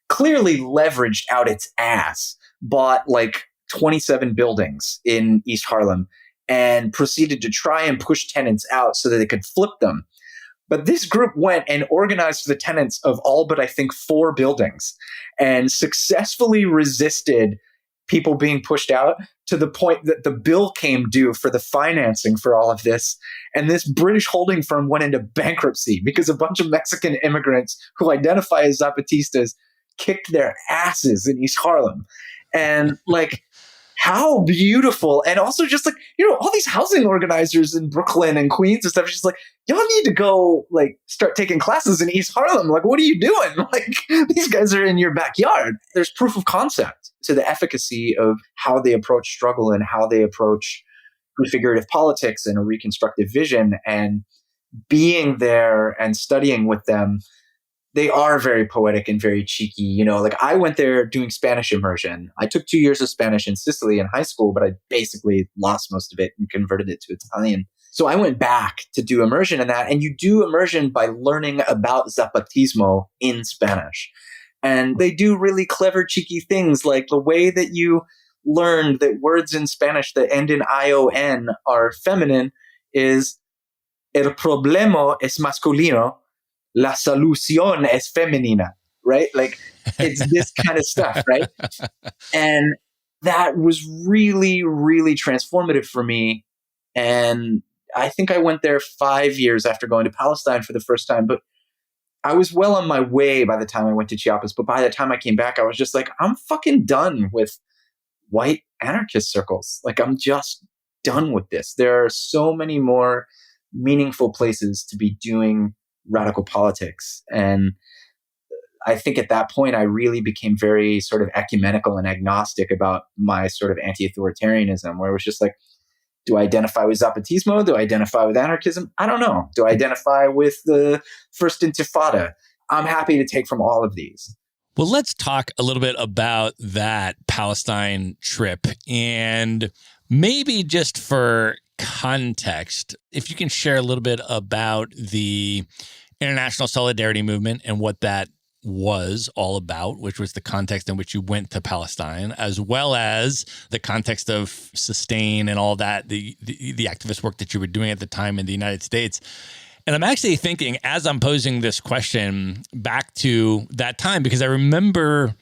clearly leveraged out its ass, bought like 27 buildings in East Harlem and proceeded to try and push tenants out so that they could flip them. But this group went and organized the tenants of all but I think 4 buildings and successfully resisted people being pushed out to the point that the bill came due for the financing for all of this. And this British holding firm went into bankruptcy because a bunch of Mexican immigrants who identify as Zapatistas kicked their asses in East Harlem. And like, how beautiful. And also just like, all these housing organizers in Brooklyn and Queens and stuff, just like, y'all need to go like start taking classes in East Harlem. Like, what are you doing? Like, these guys are in your backyard. There's proof of concept to the efficacy of how they approach struggle and how they approach prefigurative politics and a reconstructive vision. And being there and studying with them, they are very poetic and very cheeky. Like I went there doing Spanish immersion. I took 2 years of Spanish in Sicily in high school, but I basically lost most of it and converted it to Italian. So I went back to do immersion in that. And you do immersion by learning about Zapatismo in Spanish. And they do really clever, cheeky things, like the way that you learned that words in Spanish that end in ION are feminine is el problema es masculino, la solución es femenina, right? Like it's this kind of stuff, right? And that was really, really transformative for me. And I think I went there 5 years after going to Palestine for the first time, but I was well on my way by the time I went to Chiapas. But by the time I came back, I was just like, I'm fucking done with white anarchist circles. Like I'm just done with this. There are so many more meaningful places to be doing radical politics. And I think at that point, I really became very sort of ecumenical and agnostic about my sort of anti-authoritarianism, where it was just like, do I identify with Zapatismo? Do I identify with anarchism? I don't know. Do I identify with the First Intifada? I'm happy to take from all of these. Well, let's talk a little bit about that Palestine trip. And maybe just for context, if you can share a little bit about the International Solidarity movement and what that was all about, which was the context in which you went to Palestine, as well as the context of Sustain and all that, the activist work that you were doing at the time in the United States. And I'm actually thinking, as I'm posing this question, back to that time, because I remember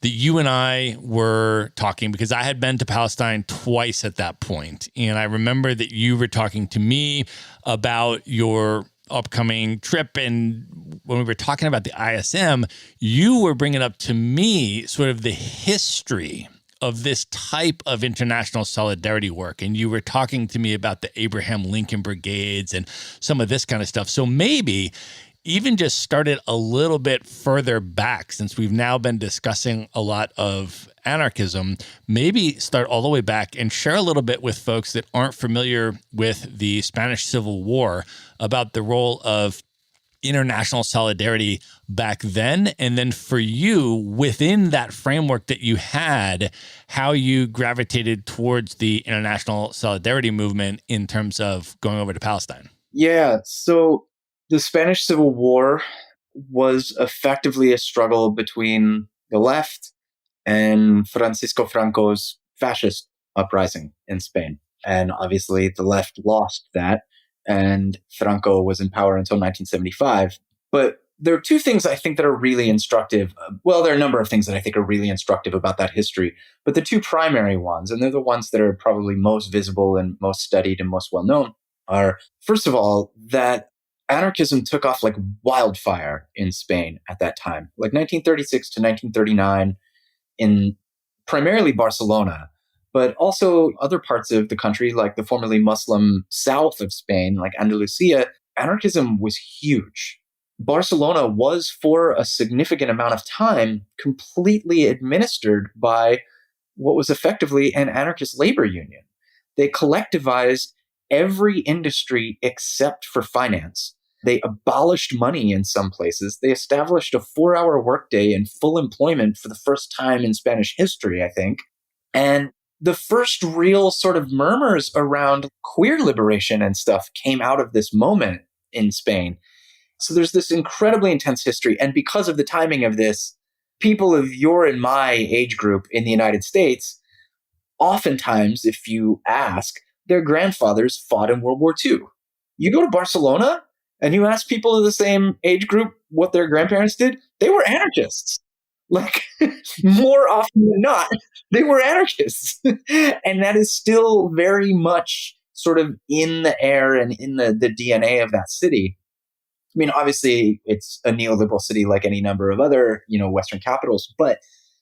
that you and I were talking, because I had been to Palestine twice at that point. And I remember that you were talking to me about your upcoming trip. And when we were talking about the ISM, you were bringing up to me sort of the history of this type of international solidarity work. And you were talking to me about the Abraham Lincoln Brigades and some of this kind of stuff. So maybe even just started a little bit further back, since we've now been discussing a lot of anarchism, maybe start all the way back and share a little bit with folks that aren't familiar with the Spanish Civil War about the role of international solidarity back then. And then for you, within that framework that you had, how you gravitated towards the international solidarity movement in terms of going over to Palestine. Yeah. So the Spanish Civil War was effectively a struggle between the left and Francisco Franco's fascist uprising in Spain. And obviously the left lost that, and Franco was in power until 1975. But there are two things I think that are really instructive. Well, there are a number of things that I think are really instructive about that history, but the two primary ones, and they're the ones that are probably most visible and most studied and most well known, are, first of all, that anarchism took off like wildfire in Spain at that time, like 1936 to 1939 in primarily Barcelona, but also other parts of the country, like the formerly Muslim south of Spain, like Andalusia. Anarchism was huge. Barcelona was, for a significant amount of time, completely administered by what was effectively an anarchist labor union. They collectivized every industry except for finance. They abolished money in some places. They established a 4-hour workday and full employment for the first time in Spanish history, I think. And the first real sort of murmurs around queer liberation and stuff came out of this moment in Spain. So there's this incredibly intense history. And because of the timing of this, people of your and my age group in the United States, oftentimes, if you ask, their grandfathers fought in World War II. You go to Barcelona and you ask people of the same age group what their grandparents did, they were anarchists. Like, more often than not, they were anarchists. And that is still very much sort of in the air and in the DNA of that city. I mean, obviously, it's a neoliberal city like any number of other, Western capitals, but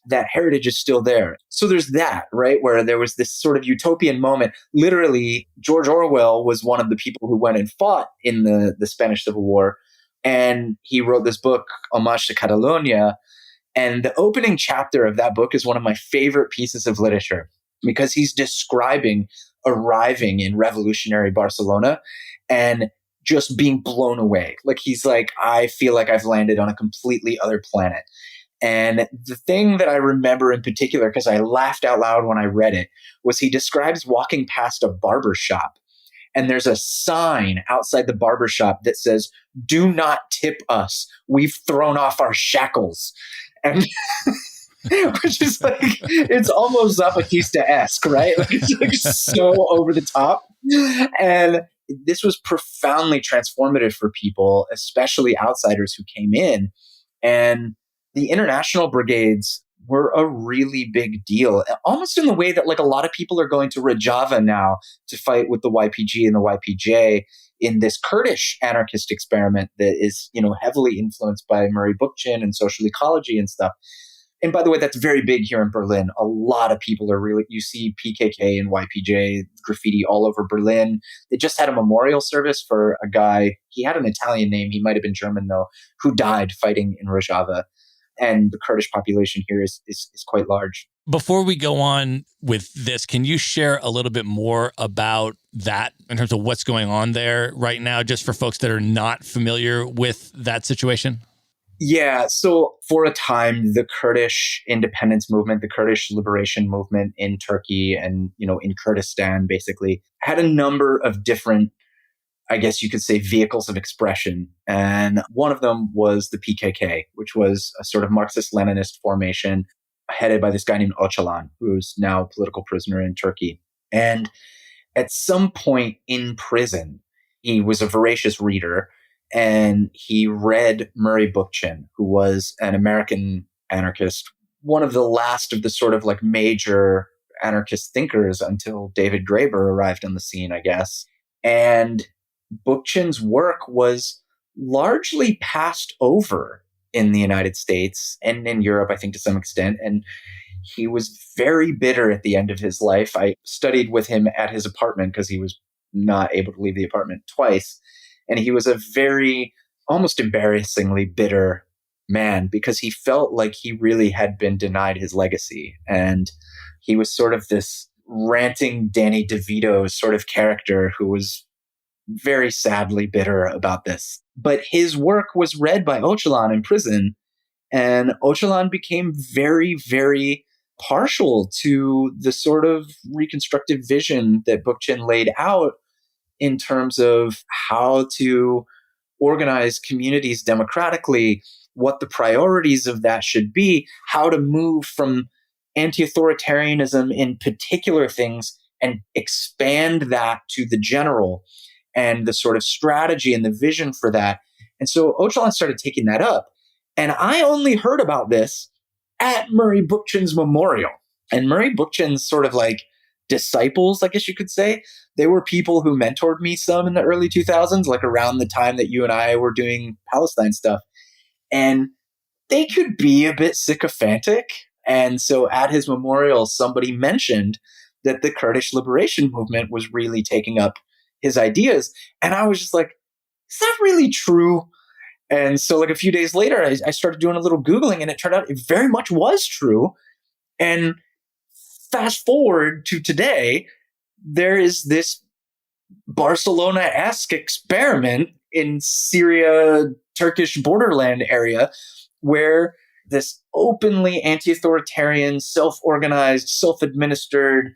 that heritage is still there. So there's that, right? Where there was this sort of utopian moment. Literally, George Orwell was one of the people who went and fought in the Spanish Civil War. And he wrote this book, Homage to Catalonia. And the opening chapter of that book is one of my favorite pieces of literature because he's describing arriving in revolutionary Barcelona and just being blown away. Like, he's like, I feel like I've landed on a completely other planet. And the thing that I remember in particular, because I laughed out loud when I read it, was he describes walking past a barber shop. And there's a sign outside the barber shop that says, "Do not tip us. We've thrown off our shackles." And which is like, it's almost Zapatista-esque, right? Like, it's like so over the top. And this was profoundly transformative for people, especially outsiders who came in. And the international brigades were a really big deal, almost in the way that like a lot of people are going to Rojava now to fight with the YPG and the YPJ in this Kurdish anarchist experiment that is, heavily influenced by Murray Bookchin and social ecology and stuff. And by the way, that's very big here in Berlin. A lot of people are really, you see PKK and YPJ graffiti all over Berlin. They just had a memorial service for a guy. He had an Italian name. He might have been German though, who died fighting in Rojava. And the Kurdish population here is quite large. Before we go on with this, can you share a little bit more about that in terms of what's going on there right now, just for folks that are not familiar with that situation? Yeah. So for a time, the Kurdish independence movement, the Kurdish liberation movement in Turkey and, in Kurdistan, basically had a number of different, I guess you could say, vehicles of expression. And one of them was the PKK, which was a sort of Marxist-Leninist formation headed by this guy named Öcalan, who's now a political prisoner in Turkey. And at some point in prison, he was a voracious reader, and he read Murray Bookchin, who was an American anarchist, one of the last of the sort of like major anarchist thinkers until David Graeber arrived on the scene, I guess. And Bookchin's work was largely passed over in the United States and in Europe, I think, to some extent. And he was very bitter at the end of his life. I studied with him at his apartment because he was not able to leave the apartment twice. And he was a very, almost embarrassingly bitter man because he felt like he really had been denied his legacy. And he was sort of this ranting Danny DeVito sort of character who was very sadly bitter about this. But his work was read by Öcalan in prison, and Öcalan became very, very partial to the sort of reconstructive vision that Bookchin laid out in terms of how to organize communities democratically, what the priorities of that should be, how to move from anti-authoritarianism in particular things and expand that to the general, and the sort of strategy and the vision for that. And so Öcalan started taking that up. And I only heard about this at Murray Bookchin's memorial. And Murray Bookchin's sort of like disciples, I guess you could say, they were people who mentored me some in the early 2000s, like around the time that you and I were doing Palestine stuff. And they could be a bit sycophantic. And so at his memorial, somebody mentioned that the Kurdish liberation movement was really taking up his ideas. And I was just like, is that really true? And so like a few days later, I started doing a little Googling, and it turned out it very much was true. And fast forward to today, there is this Barcelona-esque experiment in Syria, Turkish borderland area, where this openly anti-authoritarian, self-organized, self-administered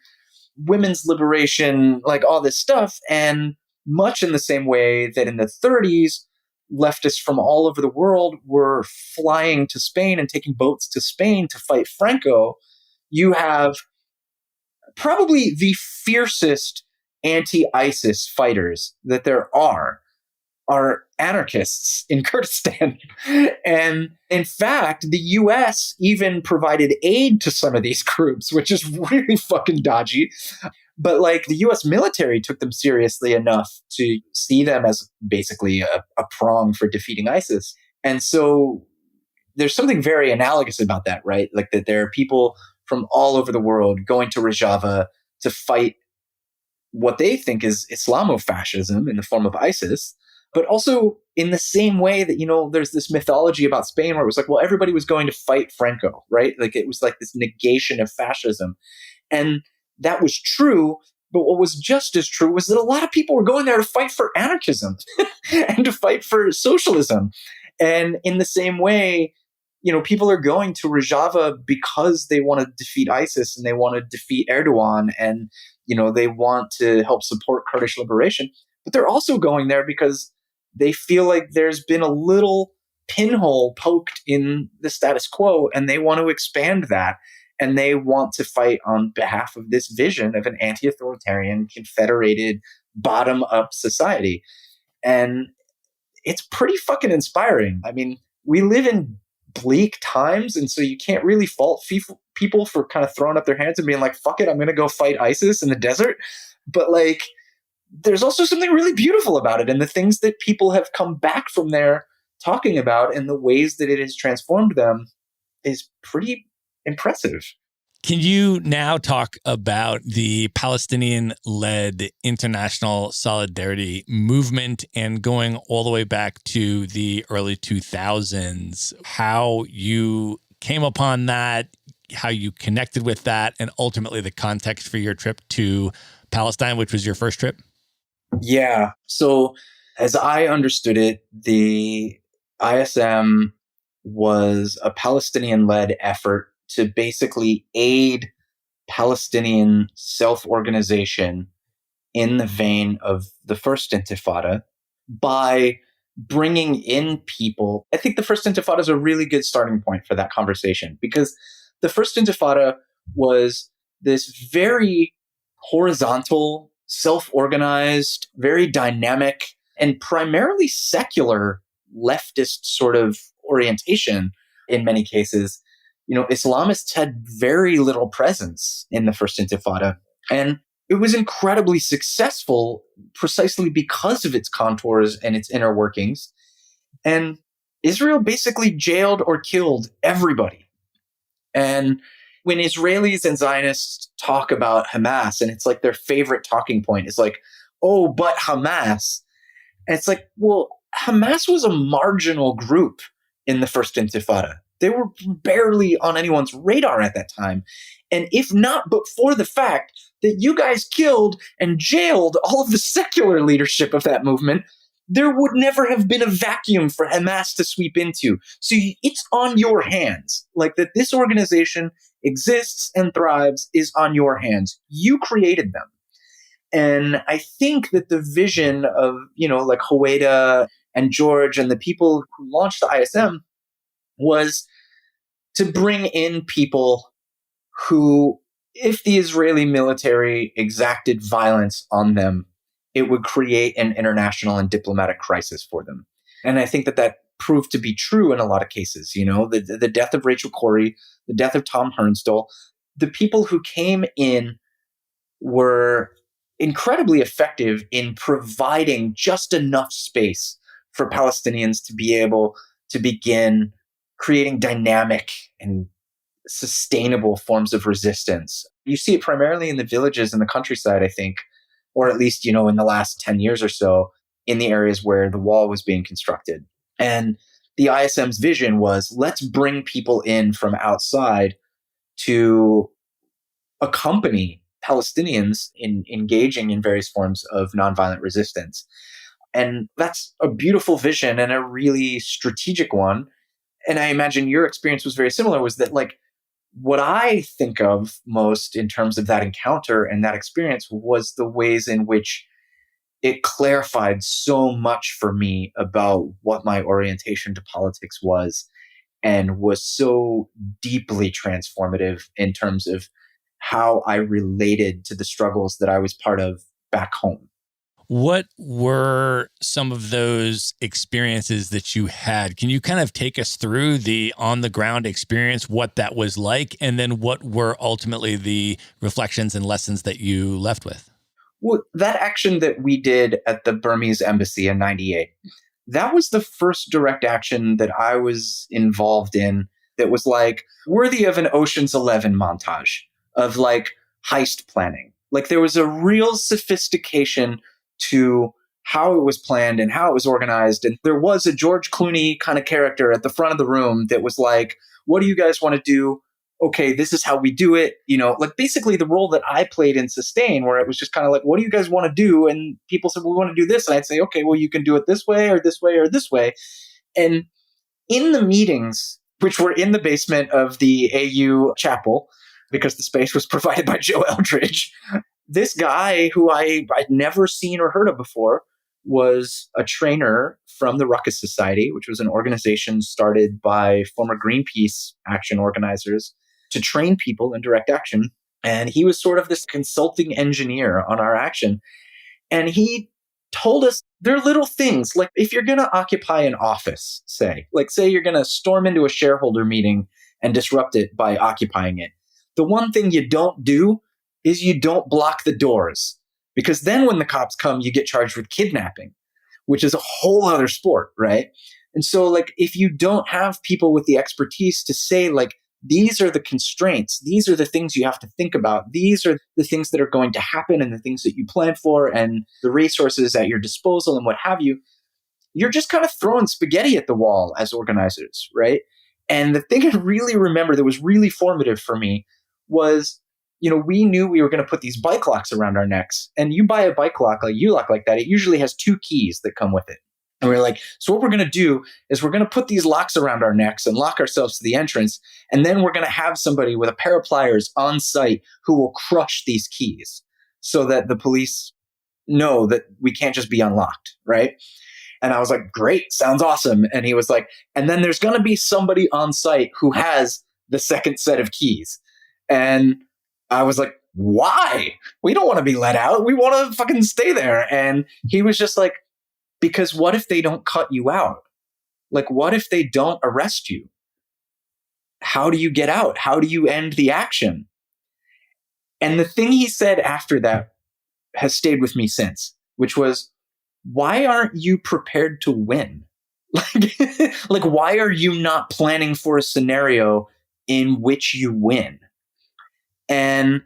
women's liberation, like all this stuff. And much in the same way that in the 30s, leftists from all over the world were flying to Spain and taking boats to Spain to fight Franco. You have probably the fiercest anti-ISIS fighters that there are anarchists in Kurdistan. And in fact, the US even provided aid to some of these groups, which is really fucking dodgy. But like the US military took them seriously enough to see them as basically a prong for defeating ISIS. And so there's something very analogous about that, right? Like that there are people from all over the world going to Rojava to fight what they think is Islamofascism in the form of ISIS, but also in the same way that, you know, there's this mythology about Spain where it was like, well, everybody was going to fight Franco, right? Like it was like this negation of fascism. And that was true. But what was just as true was that a lot of people were going there to fight for anarchism and to fight for socialism. And in the same way, you know, people are going to Rojava because they want to defeat ISIS and they want to defeat Erdogan and, you know, they want to help support Kurdish liberation. But they're also going there because they feel like there's been a little pinhole poked in the status quo and they want to expand that. And they want to fight on behalf of this vision of an anti-authoritarian, confederated, bottom-up society. And it's pretty fucking inspiring. I mean, we live in bleak times, and so you can't really fault people for kind of throwing up their hands and being like, fuck it, I'm going to go fight ISIS in the desert. But like, there's also something really beautiful about it, and the things that people have come back from there talking about and the ways that it has transformed them is pretty impressive. Can you now talk about the Palestinian-led international solidarity movement and going all the way back to the early 2000s, how you came upon that, how you connected with that, and ultimately the context for your trip to Palestine, which was your first trip? Yeah. So as I understood it, the ISM was a Palestinian-led effort to basically aid Palestinian self-organization in the vein of the First Intifada by bringing in people. I think the First Intifada is a really good starting point for that conversation, because the First Intifada was this very horizontal, self-organized, very dynamic, and primarily secular leftist sort of orientation in many cases. You know, Islamists had very little presence in the First Intifada. And it was incredibly successful precisely because of its contours and its inner workings. And Israel basically jailed or killed everybody. And when Israelis and Zionists talk about Hamas, and it's like their favorite talking point is like, oh, but Hamas. And it's like, well, Hamas was a marginal group in the First Intifada. They were barely on anyone's radar at that time. And if not but for the fact that you guys killed and jailed all of the secular leadership of that movement, there would never have been a vacuum for Hamas to sweep into. So it's on your hands. Like that this organization exists and thrives is on your hands. You created them. And I think that the vision of, you know, like Howeida and George and the people who launched the ISM was to bring in people who, if the Israeli military exacted violence on them, it would create an international and diplomatic crisis for them. And I think that that proved to be true in a lot of cases. You know, the death of Rachel Corrie, the death of Tom Hernstel, the people who came in were incredibly effective in providing just enough space for Palestinians to be able to begin creating dynamic and sustainable forms of resistance. You see it primarily in the villages in the countryside, I think, or at least, you know, in the last 10 years or so, in the areas where the wall was being constructed. And the ISM's vision was, let's bring people in from outside to accompany Palestinians in engaging in various forms of nonviolent resistance. And that's a beautiful vision and a really strategic one. And I imagine your experience was very similar, was that like what I think of most in terms of that encounter and that experience was the ways in which it clarified so much for me about what my orientation to politics was, and was so deeply transformative in terms of how I related to the struggles that I was part of back home. What were some of those experiences that you had? Can you kind of take us through the on the ground experience, what that was like, and then what were ultimately the reflections and lessons that you left with? Well, that action that we did at the Burmese embassy in 98, that was the first direct action that I was involved in that was like worthy of an Ocean's 11 montage of like heist planning. Like there was a real sophistication to how it was planned and how it was organized. And there was a George Clooney kind of character at the front of the room that was like, what do you guys want to do? Okay, this is how we do it. You know, like basically the role that I played in Sustain, where it was just kind of like, what do you guys want to do? And people said, well, we want to do this. And I'd say, okay, well, you can do it this way or this way or this way. And in the meetings, which were in the basement of the AU chapel, because the space was provided by Joe Eldridge, this guy who I'd never seen or heard of before was a trainer from the Ruckus Society, which was an organization started by former Greenpeace action organizers to train people in direct action. And he was sort of this consulting engineer on our action. And he told us there are little things like if you're going to occupy an office, say you're going to storm into a shareholder meeting and disrupt it by occupying it. The one thing you don't do is you don't block the doors, because then when the cops come, you get charged with kidnapping, which is a whole other sport, right? And so like if you don't have people with the expertise to say like, these are the constraints, these are the things you have to think about, these are the things that are going to happen and the things that you plan for and the resources at your disposal and what have you, you're just kind of throwing spaghetti at the wall as organizers, right? And the thing I really remember that was really formative for me was, you know, we knew we were going to put these bike locks around our necks. And you buy a bike lock, like U-lock like that, it usually has 2 keys that come with it. And we're like, so what we're going to do is we're going to put these locks around our necks and lock ourselves to the entrance. And then we're going to have somebody with a pair of pliers on site who will crush these keys so that the police know that we can't just be unlocked, right? And I was like, great, sounds awesome. And he was like, and then there's going to be somebody on site who has the second set of keys. And I was like, why? We don't want to be let out. We want to fucking stay there. And he was just like, because what if they don't cut you out? Like, what if they don't arrest you? How do you get out? How do you end the action? And the thing he said after that has stayed with me since, which was, why aren't you prepared to win? Like, why are you not planning for a scenario in which you win? And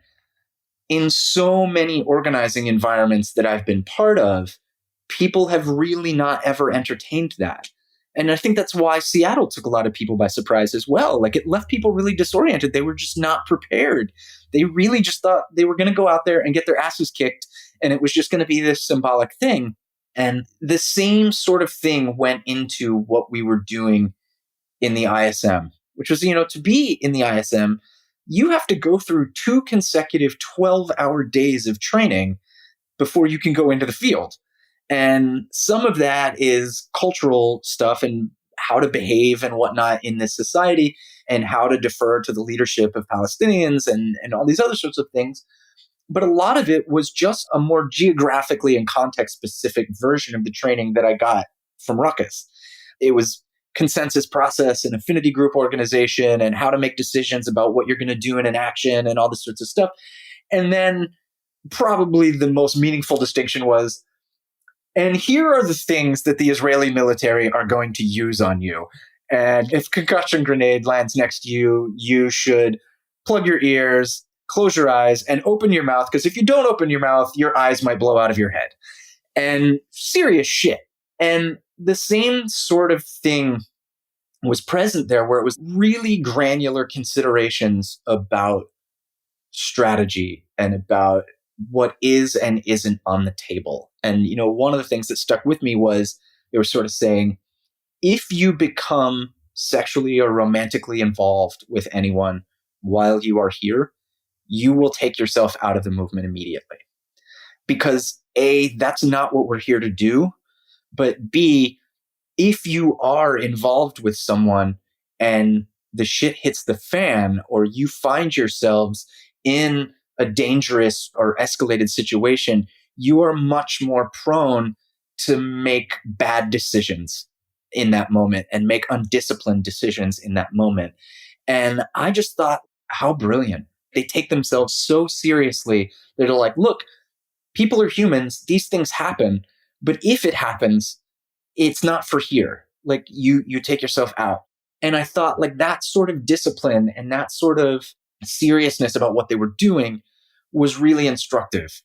in so many organizing environments that I've been part of, people have really not ever entertained that. And I think that's why Seattle took a lot of people by surprise as well. Like it left people really disoriented. They were just not prepared. They really just thought they were going to go out there and get their asses kicked. And it was just going to be this symbolic thing. And the same sort of thing went into what we were doing in the ISM, which was, you know, to be in the ISM, you have to go through 2 consecutive 12-hour days of training before you can go into the field. And some of that is cultural stuff and how to behave and whatnot in this society and how to defer to the leadership of Palestinians and all these other sorts of things. But a lot of it was just a more geographically and context-specific version of the training that I got from Ruckus. It was consensus process and affinity group organization and how to make decisions about what you're going to do in an action and all this sorts of stuff. And then probably the most meaningful distinction was, and here are the things that the Israeli military are going to use on you. And if a concussion grenade lands next to you, you should plug your ears, close your eyes, and open your mouth, because if you don't open your mouth, your eyes might blow out of your head. And serious shit. And the same sort of thing was present there, where it was really granular considerations about strategy and about what is and isn't on the table. And, you know, one of the things that stuck with me was they were sort of saying, if you become sexually or romantically involved with anyone while you are here, you will take yourself out of the movement immediately. because A, that's not what we're here to do. But B, if you are involved with someone and the shit hits the fan, or you find yourselves in a dangerous or escalated situation, you are much more prone to make bad decisions in that moment and make undisciplined decisions in that moment. And I just thought, how brilliant. They take themselves so seriously. They're like, look, people are humans. These things happen. But if it happens, it's not for here. Like you take yourself out. And I thought like that sort of discipline and that sort of seriousness about what they were doing was really instructive.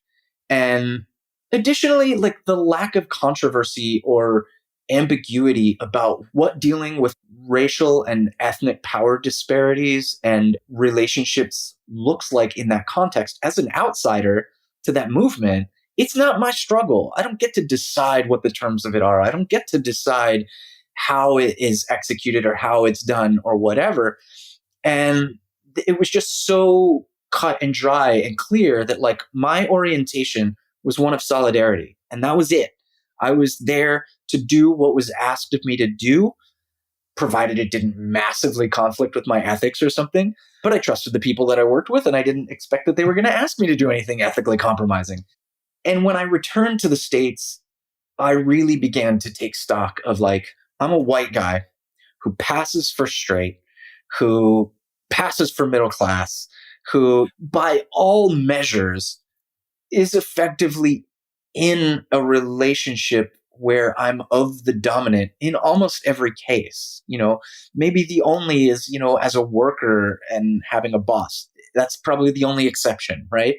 And additionally, like the lack of controversy or ambiguity about what dealing with racial and ethnic power disparities and relationships looks like in that context. As an outsider to that movement, it's not my struggle. I don't get to decide what the terms of it are. I don't get to decide how it is executed or how it's done or whatever. And it was just so cut and dry and clear that like my orientation was one of solidarity. And that was it. I was there to do what was asked of me to do, provided it didn't massively conflict with my ethics or something. But I trusted the people that I worked with, and I didn't expect that they were going to ask me to do anything ethically compromising. And when I returned to the States, I really began to take stock of like, I'm a white guy who passes for straight, who passes for middle class, who by all measures is effectively in a relationship where I'm of the dominant in almost every case. You know, maybe the only is, you know, as a worker and having a boss. That's probably the only exception, right?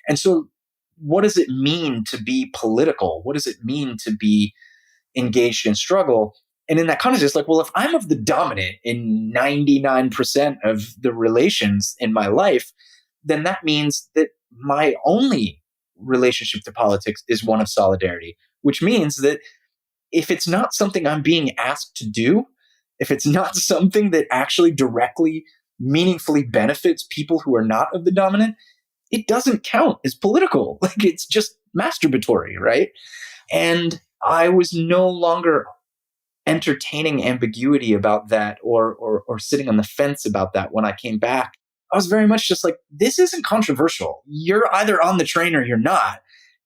And so what does it mean to be political? What does it mean to be engaged in struggle? And in that context, it's like, well, if I'm of the dominant in 99% of the relations in my life, then that means that my only relationship to politics is one of solidarity, which means that if it's not something I'm being asked to do, if it's not something that actually directly, meaningfully benefits people who are not of the dominant, it doesn't count as political. Like it's just masturbatory, right? And I was no longer entertaining ambiguity about that or sitting on the fence about that when I came back. I was very much just like, this isn't controversial. You're either on the train or you're not.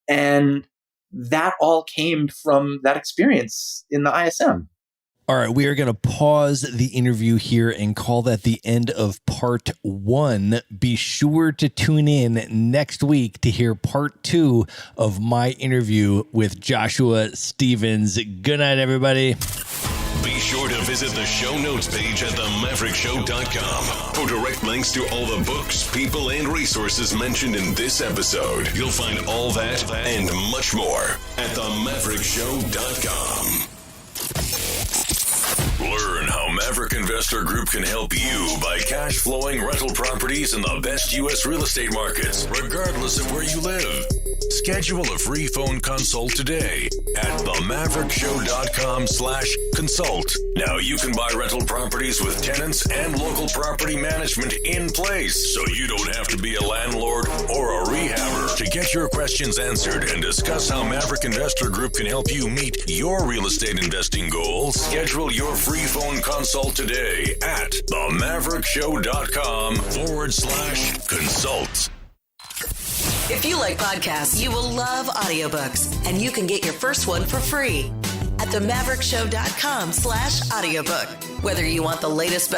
And that all came from that experience in the ISM. All right, we are going to pause the interview here and call that the end of part 1. Be sure to tune in next week to hear part 2 of my interview with Joshua Stevens. Good night, everybody. Be sure to visit the show notes page at themaverickshow.com for direct links to all the books, people, and resources mentioned in this episode. You'll find all that and much more at themaverickshow.com. Learn how Maverick Investor Group can help you buy cash flowing rental properties in the best U.S. real estate markets, regardless of where you live. Schedule a free phone consult today at themaverickshow.com/consult. Now you can buy rental properties with tenants and local property management in place, so you don't have to be a landlord or a rehabber. To get your questions answered and discuss how Maverick Investor Group can help you meet your real estate investing goals, schedule your free phone consult today at themaverickshow.com/consult. If you like podcasts, you will love audiobooks, and you can get your first one for free at themaverickshow.com/audiobook. Whether you want the latest